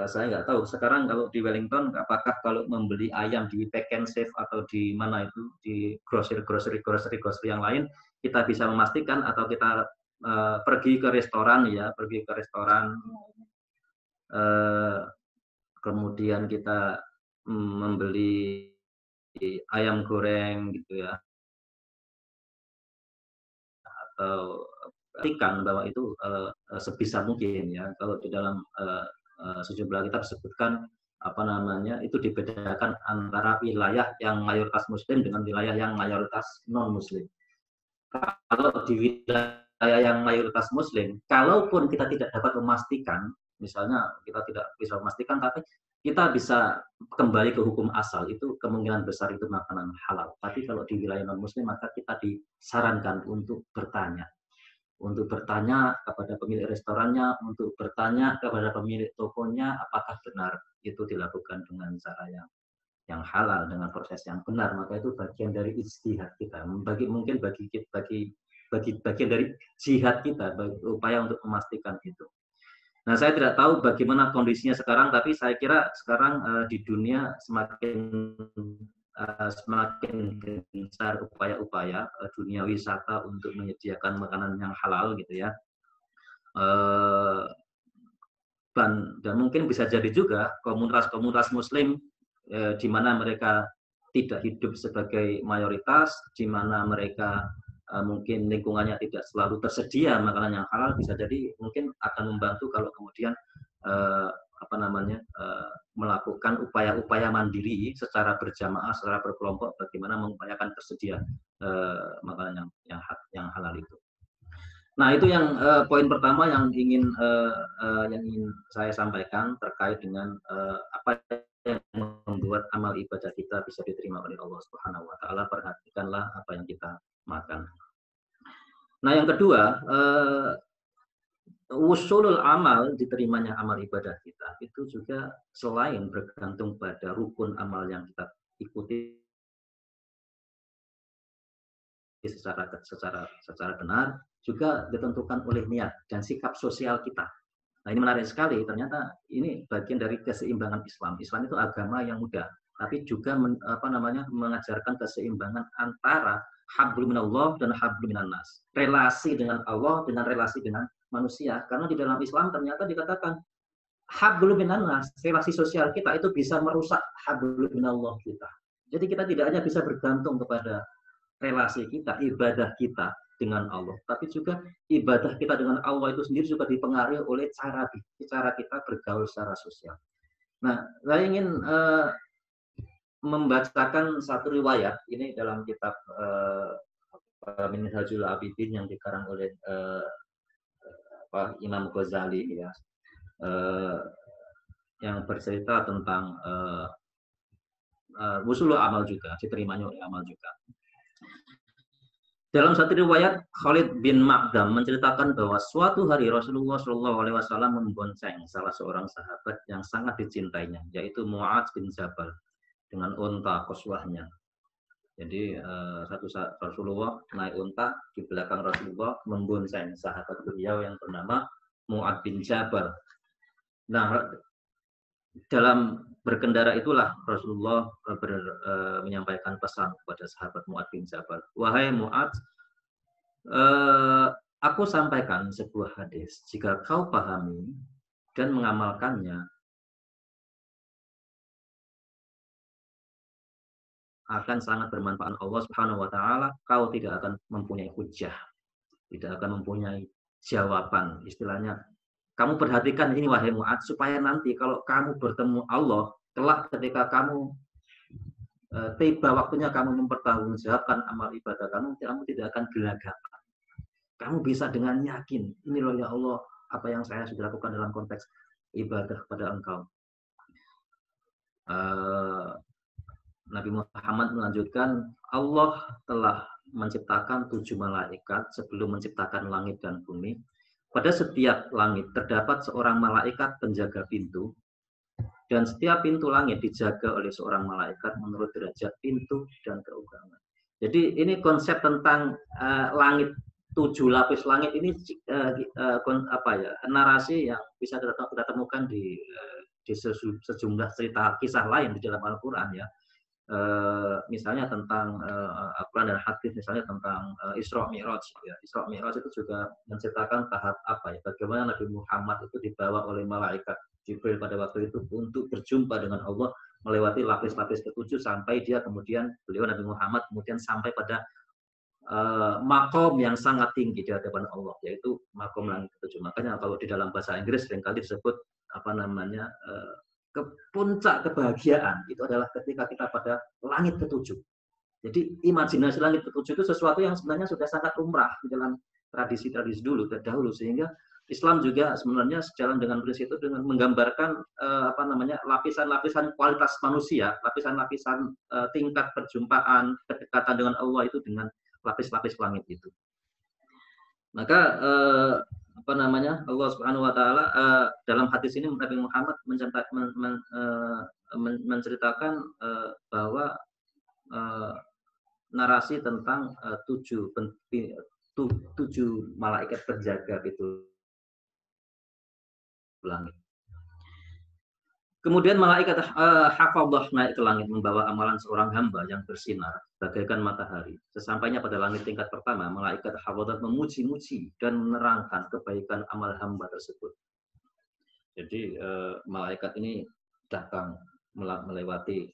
saya nggak tahu sekarang kalau di Wellington apakah kalau membeli ayam di Pack and Save atau di mana itu di grocery yang lain kita bisa memastikan, atau kita pergi ke restoran kemudian kita membeli ayam goreng gitu ya, atau pastikan bahwa itu sebisa mungkin ya, kalau di dalam sejumlah kitab disebutkan apa namanya, itu dibedakan antara wilayah yang mayoritas muslim dengan wilayah yang mayoritas non muslim. Kalau di wilayah yang mayoritas muslim, kalaupun kita tidak dapat memastikan, misalnya kita tidak bisa memastikan, tapi kita bisa kembali ke hukum asal, itu kemungkinan besar itu makanan halal. Tapi kalau di wilayah non muslim, maka kita disarankan untuk bertanya kepada pemilik restorannya, untuk bertanya kepada pemilik tokonya apakah benar itu dilakukan dengan cara yang halal, dengan proses yang benar. Maka itu bagian dari ijtihad kita, mungkin bagi bagian dari jihad kita, upaya untuk memastikan itu. Nah, saya tidak tahu bagaimana kondisinya sekarang, tapi saya kira sekarang di dunia semakin gencar upaya-upaya dunia wisata untuk menyediakan makanan yang halal gitu ya. Dan mungkin bisa jadi juga komunitas-komunitas muslim di mana mereka tidak hidup sebagai mayoritas, di mana mereka mungkin lingkungannya tidak selalu tersedia makanan yang halal, bisa jadi mungkin akan membantu kalau kemudian melakukan upaya-upaya mandiri secara berjamaah, secara berkelompok, bagaimana mengupayakan tersedia makanan yang halal itu. Nah, itu yang poin pertama yang ingin saya sampaikan terkait dengan apa yang membuat amal ibadah kita bisa diterima oleh Allah Subhanahu wa taala. Perhatikanlah apa yang kita makan. Nah, yang kedua, usulul amal, diterimanya amal ibadah kita itu juga selain bergantung pada rukun amal yang kita ikuti secara benar, juga ditentukan oleh niat dan sikap sosial kita. Nah, ini menarik sekali, ternyata ini bagian dari keseimbangan Islam. Islam itu agama yang mudah, tapi juga mengajarkan keseimbangan antara hablum minallah dan hablum minan nas. Relasi dengan Allah dengan relasi dengan manusia. Karena di dalam Islam ternyata dikatakan hablum minan nas, relasi sosial kita itu bisa merusak hablum minallah kita. Jadi kita tidak hanya bisa bergantung kepada relasi kita, ibadah kita dengan Allah, tapi juga ibadah kita dengan Allah itu sendiri juga dipengaruhi oleh cara kita bergaul secara sosial. Nah, saya ingin membacakan satu riwayat ini dalam kitab Minhajul Abidin yang dikarang oleh Imam Ghazali ya, yang bercerita tentang usulul amal juga, diterimanya oleh amal juga. Dalam satu riwayat, Khalid bin Ma'dam menceritakan bahwa suatu hari Rasulullah SAW membonceng salah seorang sahabat yang sangat dicintainya, yaitu Mu'adz bin Jabal dengan unta qaswahnya. Jadi Rasulullah naik unta, di belakang Rasulullah membonceng sahabat beliau yang bernama Mu'adz bin Jabal. Nah, dalam berkendara itulah Rasulullah menyampaikan pesan kepada sahabat Mu'adz bin Jabal. Wahai Mu'adz, aku sampaikan sebuah hadis. Jika kau pahami dan mengamalkannya, akan sangat bermanfaat Allah Subhanahu wa taala. Kau tidak akan mempunyai hujah, tidak akan mempunyai jawaban. Istilahnya, kamu perhatikan ini wahai Mu'adz, supaya nanti kalau kamu bertemu Allah, kelak ketika kamu tiba waktunya kamu mempertanggungjawabkan amal ibadah kamu tidak akan gelagapan. Kamu bisa dengan yakin, ini loh ya Allah, apa yang saya sudah lakukan dalam konteks ibadah kepada Engkau. Nabi Muhammad melanjutkan, Allah telah menciptakan 7 malaikat sebelum menciptakan langit dan bumi. Pada setiap langit terdapat seorang malaikat penjaga pintu, dan setiap pintu langit dijaga oleh seorang malaikat menurut derajat pintu dan keubangan. Jadi ini konsep tentang langit, 7 lapis langit ini narasi yang bisa kita temukan di sejumlah cerita kisah lain di dalam Al-Quran ya. misalnya tentang Al-Quran dan hadis, misalnya tentang Isra Mi'raj. Ya. Isra Mi'raj itu juga menceritakan tahap apa ya, bagaimana Nabi Muhammad itu dibawa oleh malaikat Jibril pada waktu itu untuk berjumpa dengan Allah melewati lapis-lapis ketujuh sampai dia kemudian beliau Nabi Muhammad kemudian sampai pada makom yang sangat tinggi di hadapan Allah, yaitu makom langit ketujuh. Makanya kalau di dalam bahasa Inggris seringkali disebut apa namanya ke puncak kebahagiaan itu adalah ketika kita pada langit ketujuh. Jadi imajinasi langit ketujuh itu sesuatu yang sebenarnya sudah sangat lumrah di dalam tradisi-tradisi dahulu, sehingga Islam juga sebenarnya sejalan dengan prinsip itu dengan menggambarkan apa namanya lapisan-lapisan kualitas manusia, lapisan-lapisan tingkat perjumpaan, kedekatan dengan Allah itu dengan lapis-lapis langit itu. Maka apa namanya Allah Subhanahu Wa Taala dalam hadis ini Nabi Muhammad menceritakan bahwa narasi tentang tujuh malaikat penjaga itu langit. Kemudian malaikat hafadhah naik ke langit membawa amalan seorang hamba yang bersinar bagaikan matahari. Sesampainya pada langit tingkat pertama, malaikat hafadhah memuji-muji dan menerangkan kebaikan amal hamba tersebut. Jadi malaikat ini datang melewati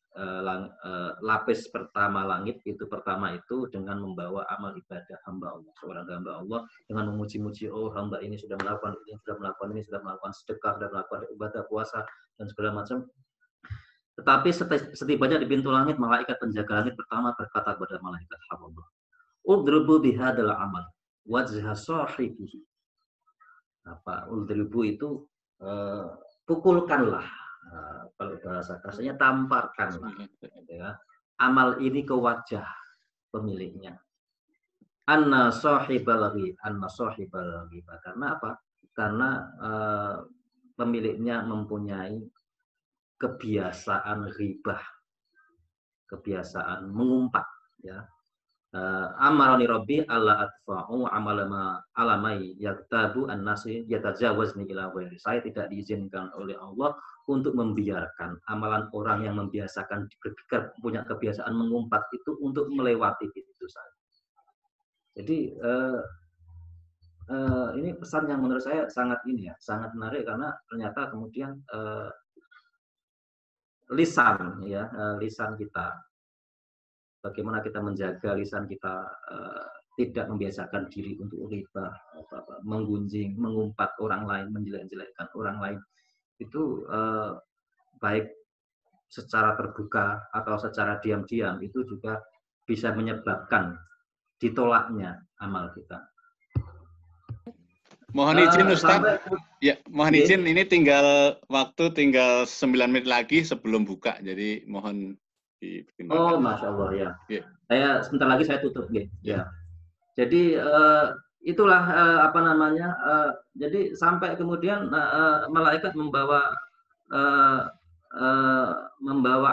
lapis pertama langit itu pertama itu dengan membawa amal ibadah hamba Allah, seorang hamba Allah dengan memuji-muji, oh hamba ini sudah melakukan ini, sudah melakukan sedekah, sudah melakukan ibadah puasa dan segala macam. Tetapi setibanya di pintu langit, malaikat penjaga langit pertama berkata kepada malaikat hafadhah, udribu bihadzal amal wajha sahibihi. Apa udribu itu pukulkanlah, kalau bahasa kasarnya tamparkanlah ya, amal ini ke wajah pemiliknya. Anna sahibal ghibah. Karena apa? Karena pemiliknya mempunyai kebiasaan ghibah, kebiasaan mengumpat ya. Amarani Rabbi alla atfa'u alamai yaktabu an-nasi yatajawazni ila ghairi. Saya tidak diizinkan oleh Allah untuk membiarkan amalan orang yang membiasakan punya kebiasaan mengumpat itu untuk melewati itu saya. Jadi ini pesan yang menurut saya sangat sangat menarik karena ternyata kemudian lisan kita, bagaimana kita menjaga lisan kita tidak membiasakan diri untuk ghibah, menggunjing, mengumpat orang lain, menjelek-jelekkan orang lain. Itu baik secara terbuka atau secara diam-diam itu juga bisa menyebabkan ditolaknya amal kita. Mohon izin Ustadz. Ya, mohon izin ini tinggal 9 menit lagi sebelum buka. Jadi mohon dipertimbangkan. Oh, Masya Allah ya. Yeah. Saya sebentar lagi saya tutup ya. Jadi itulah apa namanya. Jadi sampai kemudian malaikat membawa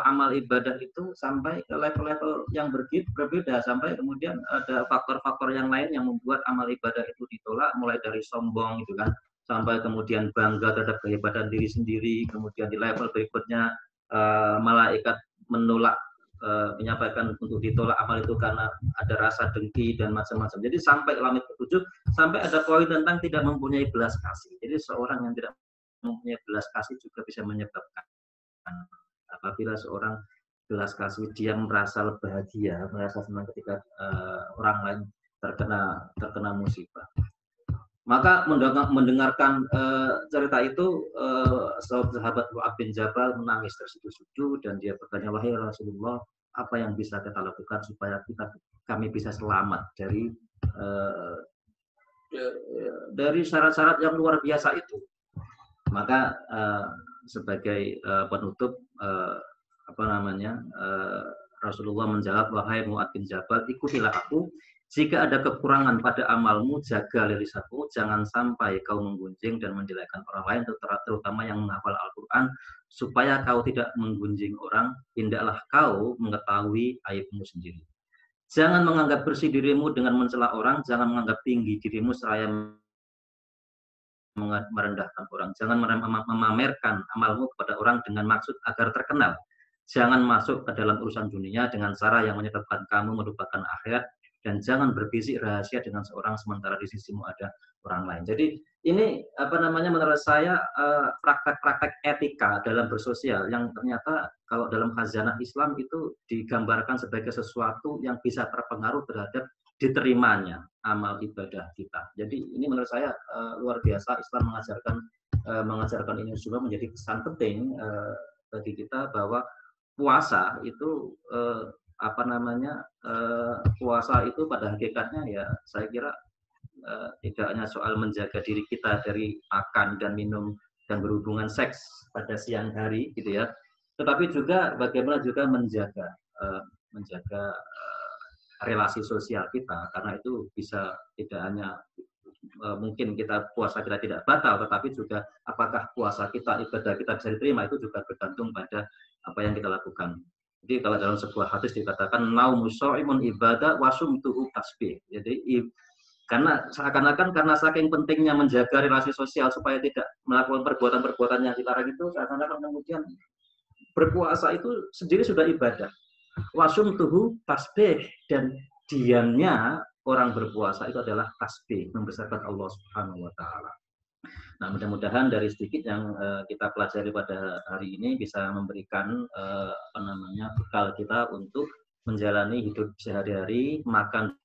amal ibadah itu sampai ke level-level yang berbeda, sampai kemudian ada faktor-faktor yang lain yang membuat amal ibadah itu ditolak, mulai dari sombong gitu kan, sampai kemudian bangga terhadap kehebatan diri sendiri, kemudian di level berikutnya malaikat menolak, menyampaikan untuk ditolak amal itu karena ada rasa dengki dan macam-macam. Jadi sampai langit ke-7 sampai ada poin tentang tidak mempunyai belas kasih. Jadi seorang yang tidak mempunyai belas kasih juga bisa menyebabkan apabila seorang belas kasih dia merasa bahagia, merasa senang ketika orang lain terkena musibah. Maka mendengarkan cerita itu sahabat Mu'adz bin Jabal menangis terseduh-seduh dan dia bertanya, wahai Rasulullah, apa yang bisa kita lakukan supaya kami bisa selamat dari syarat-syarat yang luar biasa itu. Maka sebagai penutup Rasulullah menjawab, wahai Mu'adz bin Jabal, ikutilah aku. Jika ada kekurangan pada amalmu, jaga lisanmu, jangan sampai kau menggunjing dan menjelekkan orang lain, terutama yang menghafal Al-Quran, supaya kau tidak menggunjing orang, hendaklah kau mengetahui aibmu sendiri. Jangan menganggap bersih dirimu dengan mencela orang, jangan menganggap tinggi dirimu seraya merendahkan orang. Jangan memamerkan amalmu kepada orang dengan maksud agar terkenal. jangan masuk ke dalam urusan dunia dengan cara yang menyebabkan kamu melupakan akhirat, dan jangan berbisik rahasia dengan seorang sementara di sisimu ada orang lain. Jadi ini menurut saya praktek-praktek etika dalam bersosial yang ternyata kalau dalam khazanah Islam itu digambarkan sebagai sesuatu yang bisa berpengaruh terhadap diterimanya amal ibadah kita. Jadi ini menurut saya luar biasa, Islam mengajarkan ini semua menjadi pesan penting bagi kita bahwa puasa itu puasa itu pada hakikatnya ya saya kira tidak hanya soal menjaga diri kita dari makan dan minum dan berhubungan seks pada siang hari gitu ya, tetapi juga bagaimana juga menjaga relasi sosial kita, karena itu bisa tidak hanya mungkin kita puasa kita tidak batal, tetapi juga apakah puasa kita, ibadah kita bisa diterima itu juga bergantung pada apa yang kita lakukan. Jadi kalau dalam sebuah hadis dikatakan naumu shaimun ibadah wasumtuhu tasbih. Jadi karena seakan-akan karena saking pentingnya menjaga relasi sosial supaya tidak melakukan perbuatan-perbuatan yang dilarang itu, seakan-akan kemudian berpuasa itu sendiri sudah ibadah. Wasumtuhu tasbih, dan diamnya orang berpuasa itu adalah tasbih, membesarkan Allah Subhanahu wa taala. Nah, mudah-mudahan dari sedikit yang kita pelajari pada hari ini bisa memberikan bekal kita untuk menjalani hidup sehari-hari, makan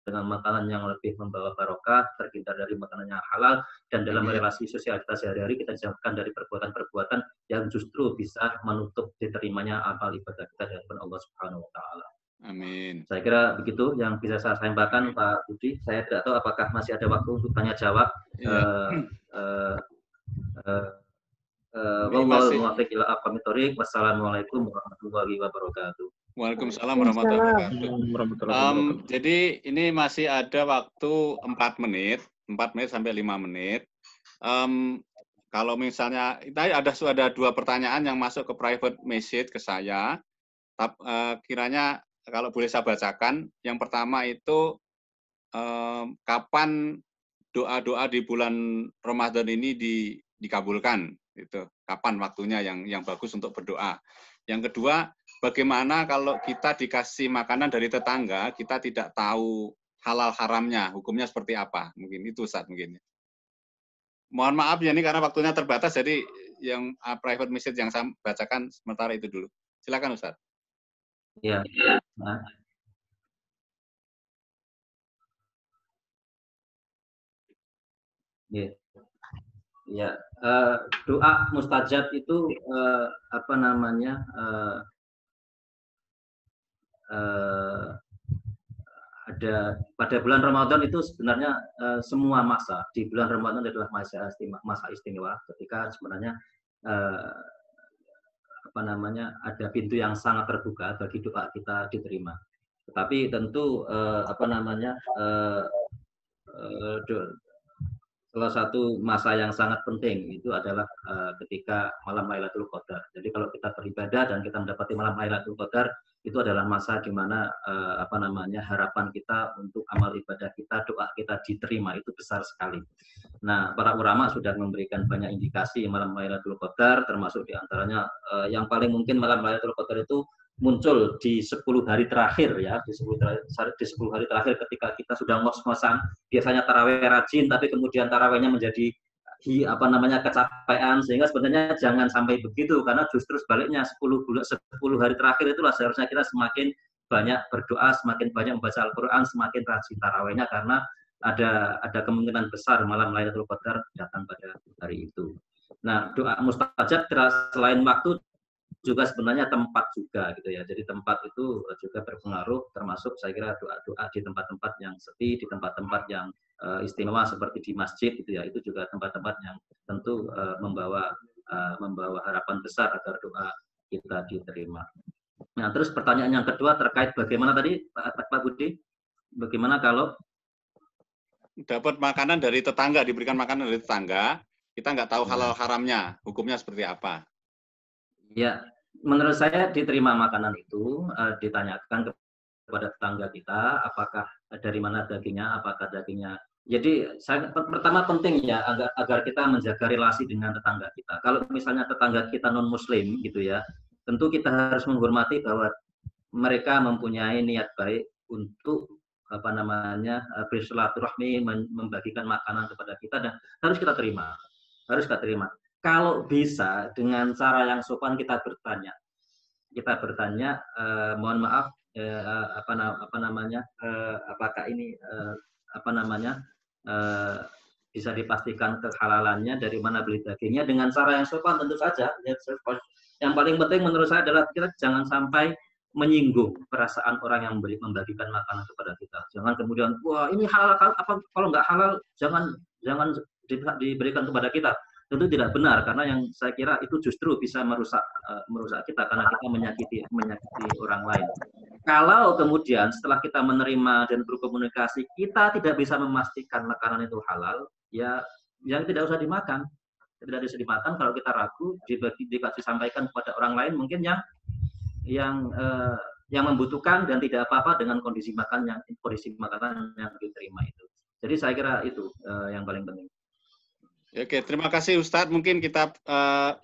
dengan makanan yang lebih membawa barokah, terhindar dari makanan yang halal, dan dalam relasi sosial kita sehari-hari kita jauhkan dari perbuatan-perbuatan yang justru bisa menutup diterimanya amal ibadah kita dari Allah Subhanahu wa taala. Amin. Saya kira begitu yang bisa saya sampaikan, Pak Budi. Saya tidak tahu apakah masih ada waktu untuk tanya jawab. Wassalamualaikum warahmatullahi wabarakatuh. Waalaikumsalam warahmatullahi wabarakatuh. Jadi ini masih ada waktu 4 menit sampai 5 menit. Kalau misalnya ada 2 pertanyaan yang masuk ke private message ke saya. Kiranya kalau boleh saya bacakan, yang pertama itu kapan doa-doa di bulan Ramadan ini dikabulkan? Itu kapan waktunya yang bagus untuk berdoa? Yang kedua, bagaimana kalau kita dikasih makanan dari tetangga, kita tidak tahu halal haramnya, hukumnya seperti apa? Mungkin itu Ustaz mungkin. Mohon maaf ya ini karena waktunya terbatas, jadi yang private message yang saya bacakan sementara itu dulu. Silakan Ustaz. Ya. Ya, doa mustajab itu ada pada bulan Ramadan itu sebenarnya semua masa di bulan Ramadan adalah masa istimewa ketika sebenarnya ada pintu yang sangat terbuka bagi doa kita diterima. Tetapi tentu salah satu masa yang sangat penting itu adalah ketika malam Lailatul Qadar. Jadi kalau kita beribadah dan kita mendapati malam Lailatul Qadar, itu adalah masa di mana harapan kita untuk amal ibadah kita, doa kita diterima itu besar sekali. Nah, para ulama sudah memberikan banyak indikasi malam Lailatul Qadar, termasuk diantaranya yang paling mungkin malam Lailatul Qadar itu muncul di 10 hari terakhir ya, di 10 hari terakhir ketika kita sudah ngos-ngosan, biasanya tarawih rajin tapi kemudian tarawihnya menjadi kecapean, sehingga sebenarnya jangan sampai begitu, karena justru sebaliknya 10 hari terakhir itulah seharusnya kita semakin banyak berdoa, semakin banyak membaca Al-Qur'an, semakin rajin tarawihnya, karena ada kemungkinan besar malam Lailatul Qadar datang pada hari itu. Nah, doa mustajab selain waktu juga sebenarnya tempat juga gitu ya. Jadi tempat itu juga berpengaruh, termasuk saya kira doa-doa di tempat-tempat yang sepi, di tempat-tempat yang istimewa seperti di masjid gitu ya. Itu juga tempat-tempat yang tentu membawa harapan besar agar doa kita diterima. Nah, terus pertanyaan yang kedua terkait bagaimana tadi Pak Budi? Bagaimana kalau dapat makanan dari tetangga, diberikan makanan dari tetangga, kita nggak tahu halal haramnya, hukumnya seperti apa? Ya, menurut saya diterima makanan itu ditanyakan kepada tetangga kita, apakah dari mana dagingnya, apakah dagingnya. Jadi pertama penting ya agar kita menjaga relasi dengan tetangga kita. Kalau misalnya tetangga kita non Muslim gitu ya, tentu kita harus menghormati bahwa mereka mempunyai niat baik untuk bersilaturahmi, membagikan makanan kepada kita, dan harus kita terima. Kalau bisa dengan cara yang sopan kita bertanya, mohon maaf, apakah ini bisa dipastikan kehalalannya, dari mana beli dagingnya, dengan cara yang sopan tentu saja. Yang paling penting menurut saya adalah kita jangan sampai menyinggung perasaan orang yang membagikan makanan kepada kita. Jangan kemudian, wah ini halal, apa kalau nggak halal jangan diberikan kepada kita. Tentu tidak benar, karena yang saya kira itu justru bisa merusak kita, karena kita menyakiti orang lain. Kalau kemudian setelah kita menerima dan berkomunikasi kita tidak bisa memastikan makanan itu halal, ya yang tidak usah dimakan. Tidak bisa dimakan. Kalau kita ragu, disampaikan kepada orang lain mungkin yang membutuhkan dan tidak apa-apa dengan kondisi makanan yang diterima itu. Jadi saya kira itu yang paling penting. Oke, terima kasih Ustadz. Mungkin kita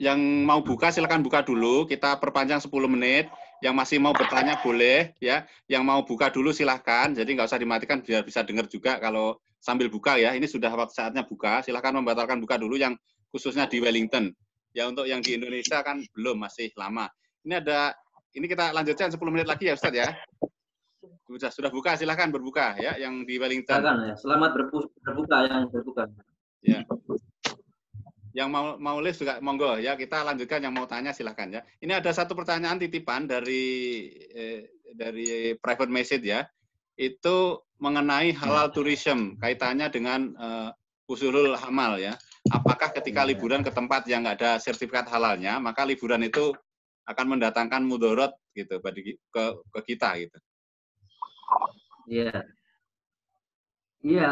yang mau buka silakan buka dulu. Kita perpanjang 10 menit. Yang masih mau bertanya boleh, ya. Yang mau buka dulu silahkan. Jadi nggak usah dimatikan biar bisa dengar juga kalau sambil buka ya. Ini sudah saatnya buka. Silahkan membatalkan buka dulu yang khususnya di Wellington. Ya untuk yang di Indonesia kan belum, masih lama. Ini kita lanjutkan 10 menit lagi ya Ustadz ya. Sudah buka, silahkan berbuka ya yang di Wellington. Silakan ya. Selamat berbuka yang berbuka. Ya. Yang mau live juga monggo ya, kita lanjutkan. Yang mau tanya silahkan ya. Ini ada satu pertanyaan titipan dari private message ya. Itu mengenai halal tourism, kaitannya dengan usulul amal ya. Apakah ketika liburan ke tempat yang nggak ada sertifikat halalnya, maka liburan itu akan mendatangkan mudorot gitu ke kita gitu. Iya. Iya,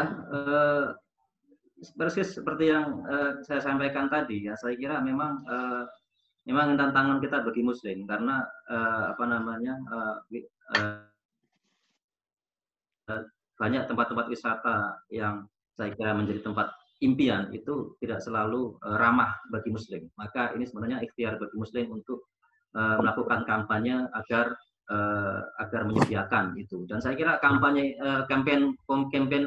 persis seperti yang saya sampaikan tadi ya. Saya kira memang tantangan kita bagi muslim, karena banyak tempat-tempat wisata yang saya kira menjadi tempat impian itu tidak selalu ramah bagi muslim. Maka ini sebenarnya ikhtiar bagi muslim untuk melakukan kampanye agar menyediakan itu. Dan saya kira campaign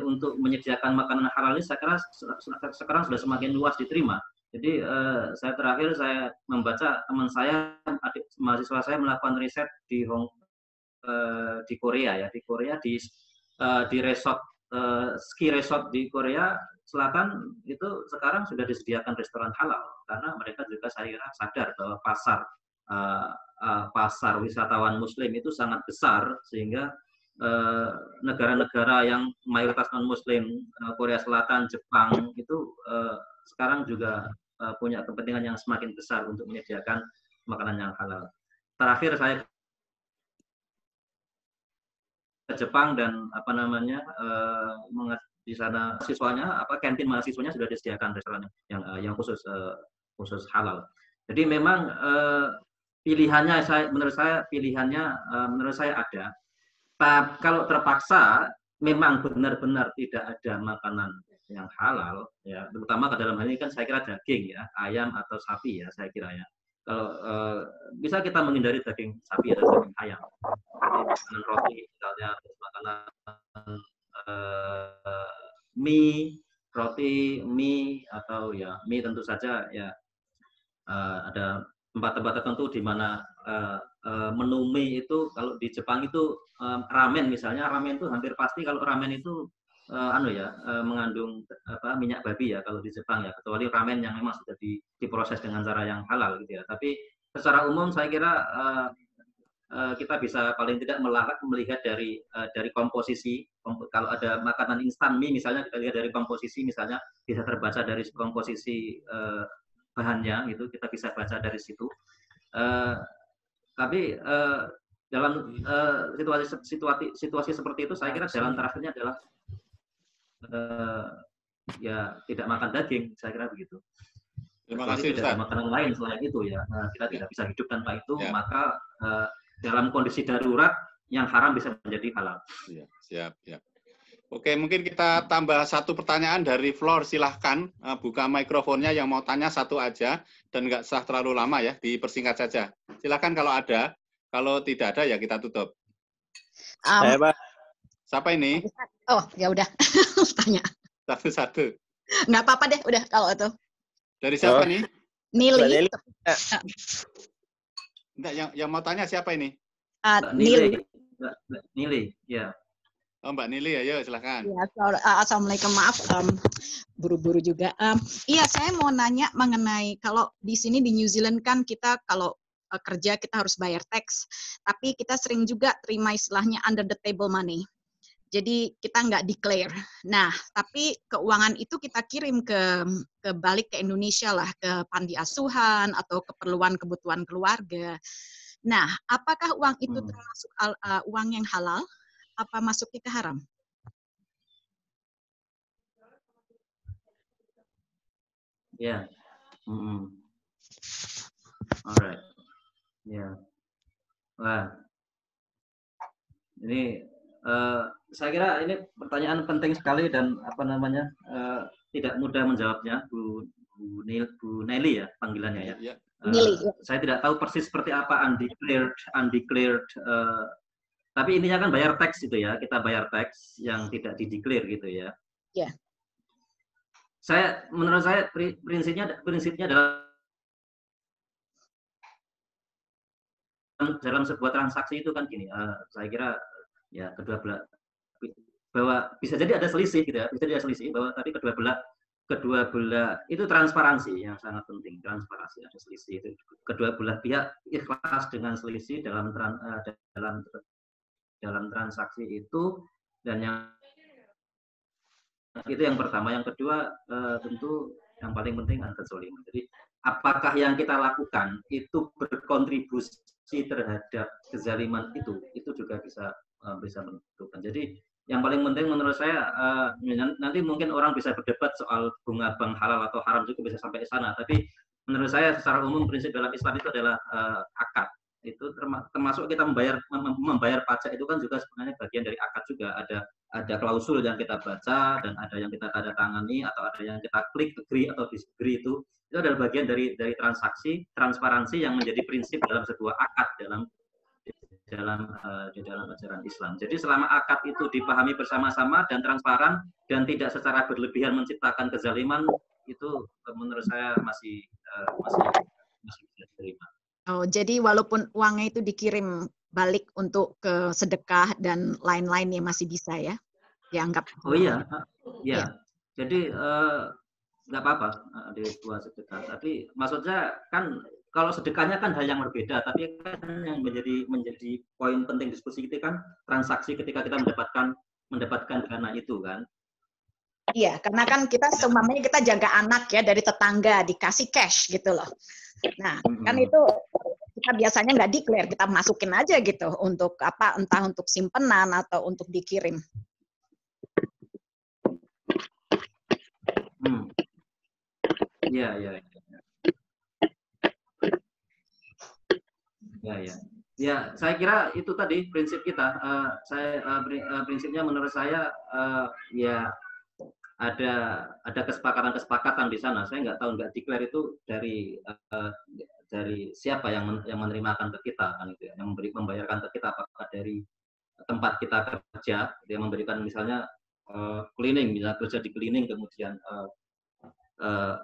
untuk menyediakan makanan halal ini saya kira sekarang sudah semakin luas diterima. Jadi saya membaca teman saya, mahasiswa saya melakukan riset di Korea ya, di resort ski resort di Korea Selatan itu sekarang sudah disediakan restoran halal, karena mereka juga saya kira sadar bahwa pasar wisatawan muslim itu sangat besar, sehingga negara-negara yang mayoritas non-muslim, Korea Selatan, Jepang itu sekarang juga punya kepentingan yang semakin besar untuk menyediakan makanan yang halal. Terakhir saya ke Jepang dan di sana siswanya kantin mahasiswanya sudah disediakan restoran yang khusus halal. Jadi memang pilihannya menurut saya ada. Kalau terpaksa memang benar-benar tidak ada makanan yang halal ya, terutama ke dalam hal ini kan saya kira daging ya, ayam atau sapi ya, saya kira ya. Kalau bisa kita menghindari daging sapi atau daging ayam, makanan roti misalnya, makanan mie atau ya mie tentu saja ya. Ada tempat-tempat tertentu di mana menu mie itu, kalau di Jepang itu ramen misalnya, ramen itu hampir pasti kalau ramen itu mengandung minyak babi ya kalau di Jepang ya, kecuali ramen yang memang sudah diproses dengan cara yang halal gitu ya. Tapi secara umum saya kira kita bisa paling tidak melihat dari komposisi. Kalau ada makanan instan mie misalnya, kita lihat dari komposisi, misalnya bisa terbaca dari komposisi bahannya, itu kita bisa baca dari situ. Tapi dalam situasi seperti itu saya kira jalan terakhirnya adalah ya tidak makan daging, saya kira begitu. Terima kasih Ustaz. Tidak ada makanan lain selain itu ya. Kita tidak bisa hidup tanpa itu, maka dalam kondisi darurat yang haram bisa menjadi halal. Siap. Oke, mungkin kita tambah satu pertanyaan dari floor. Silahkan buka mikrofonnya yang mau tanya satu aja dan nggak usah terlalu lama ya, dipersingkat saja. Silahkan kalau ada. Kalau tidak ada ya kita tutup. Saya, Pak. Siapa ini? Oh, ya udah. Tanya. Satu-satu. Nggak apa-apa deh, udah kalau itu. Dari siapa nih? Nili. Enggak, yang mau tanya siapa ini? Nili. Mbak Nili, ya. Oh, Mbak Nili, ayo silakan. Ya, assalamualaikum, maaf, buru-buru juga. Iya, saya mau nanya mengenai kalau di sini di New Zealand kan kita kalau kerja kita harus bayar tax, tapi kita sering juga terima istilahnya under the table money. Jadi kita nggak declare. Nah, tapi keuangan itu kita kirim ke balik ke Indonesia lah, ke panti asuhan atau keperluan kebutuhan keluarga. Nah, apakah uang itu termasuk uang yang halal? Apa masuknya ke haram? Ya. Alright. Ya. Wah. Ini saya kira ini pertanyaan penting sekali dan apa namanya tidak mudah menjawabnya, Bu Nelly ya panggilannya ya. Saya tidak tahu persis seperti apa undeclared. Tapi intinya kan bayar tax itu ya, kita bayar tax yang tidak dideklar gitu ya. Ya. Menurut saya prinsipnya adalah dalam sebuah transaksi itu kan gini, saya kira ya kedua belah bahwa bisa jadi ada selisih gitu ya, bisa jadi ada selisih bahwa tapi kedua belah itu transparansi yang sangat penting, transparansi ada selisih itu kedua belah pihak ikhlas dengan selisih dalam transaksi itu dan yang itu yang pertama. Yang kedua tentu yang paling penting adalah kezaliman. Jadi apakah yang kita lakukan itu berkontribusi terhadap kezaliman itu juga bisa menentukan. Jadi yang paling penting menurut saya nanti mungkin orang bisa berdebat soal bunga bank halal atau haram juga bisa sampai ke sana. Tapi menurut saya secara umum prinsip dalam Islam itu adalah akad. Itu termasuk kita membayar pajak itu kan juga sebenarnya bagian dari akad juga. Ada klausul yang kita baca dan ada yang kita tanda tangani atau ada yang kita klik agree atau disagree itu adalah bagian dari transaksi transparansi yang menjadi prinsip dalam sebuah akad di dalam ajaran Islam. Jadi selama akad itu dipahami bersama-sama dan transparan dan tidak secara berlebihan menciptakan kezaliman, itu menurut saya masih bisa diterima. Oh, jadi walaupun uangnya itu dikirim balik untuk ke sedekah dan lain-lainnya masih bisa ya dianggap. Oh iya, ya. Jadi nggak apa-apa di dua sedekah. Tapi maksudnya kan kalau sedekahnya kan hal yang berbeda. Tapi kan yang menjadi poin penting diskusi kita kan transaksi ketika kita mendapatkan dana itu kan. Iya, karena kan kita semuanya kita jaga anak ya dari tetangga dikasih cash gitu loh. Nah, kan itu kita biasanya nggak declare, kita masukin aja gitu untuk apa, entah untuk simpenan atau untuk dikirim. Iya. Ya, saya kira itu tadi prinsip kita. Prinsipnya menurut saya ya ada kesepakatan di sana. Saya nggak tahu, nggak declare itu dari siapa yang menerimakan ke kita kan itu ya, yang membayarkan ke kita, apakah dari tempat kita kerja dia memberikan misalnya cleaning, misalnya kerja di cleaning kemudian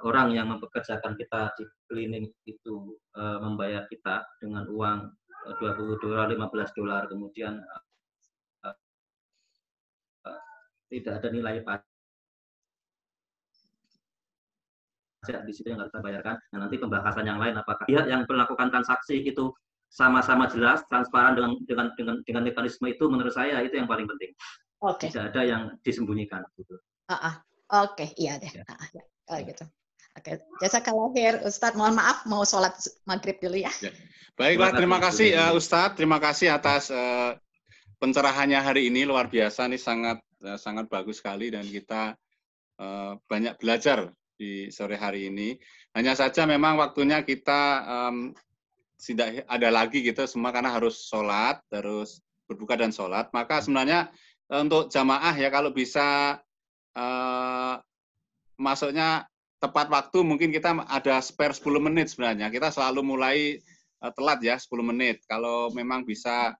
orang yang mempekerjakan kita di cleaning itu membayar kita dengan uang $20, $15, kemudian tidak ada nilai pajak di situ yang harus kita bayarkan. Nah, nanti pembahasan yang lain apakah pihak yang melakukan transaksi itu sama-sama jelas, transparan dengan mekanisme itu, menurut saya itu yang paling penting. Oke. Tidak ada yang disembunyikan gitu. Oke, iya deh. Ya. Gitu. Oke, jazakallahu khair Ustadz. Mohon maaf mau sholat maghrib dulu ya. Baiklah, terima kasih Ustadz. Terima kasih atas pencerahannya hari ini, luar biasa nih, sangat bagus sekali dan kita banyak belajar di sore hari ini. Hanya saja memang waktunya kita tidak ada lagi gitu semua karena harus sholat, terus berbuka dan sholat. Maka sebenarnya untuk jamaah ya kalau bisa masuknya tepat waktu, mungkin kita ada spare 10 menit sebenarnya. Kita selalu mulai telat ya 10 menit. Kalau memang bisa,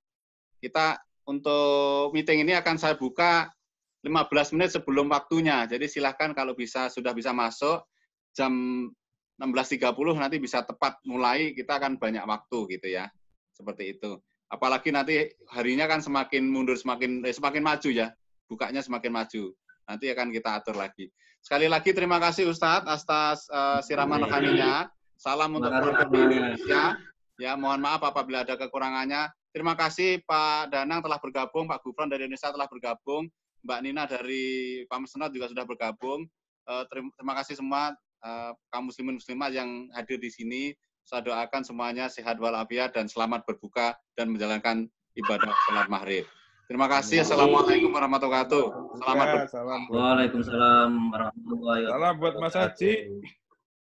kita untuk meeting ini akan saya buka 15 menit sebelum waktunya. Jadi silahkan kalau bisa sudah bisa masuk jam 16.30 nanti bisa tepat mulai, kita akan banyak waktu gitu ya. Seperti itu. Apalagi nanti harinya kan semakin mundur, semakin maju ya. Bukanya semakin maju. Nanti akan kita atur lagi. Sekali lagi terima kasih Ustadz atas siraman rohaninya. Salam untuk keluarga di Indonesia. Ya, mohon maaf apabila ada kekurangannya. Terima kasih Pak Danang telah bergabung, Pak Gufron dari Indonesia telah bergabung, Mbak Nina dari Pak Mesnot juga sudah bergabung. Terima kasih semua kaum muslimin muslimat yang hadir di sini. Saya doakan semuanya sehat walafiat dan selamat berbuka dan menjalankan ibadah salat maghrib. Terima kasih. Assalamualaikum warahmatullahi wabarakatuh. Selamat berbuka. Waalaikumsalam warahmatullahi wabarakatuh. Salam buat Mas Haji.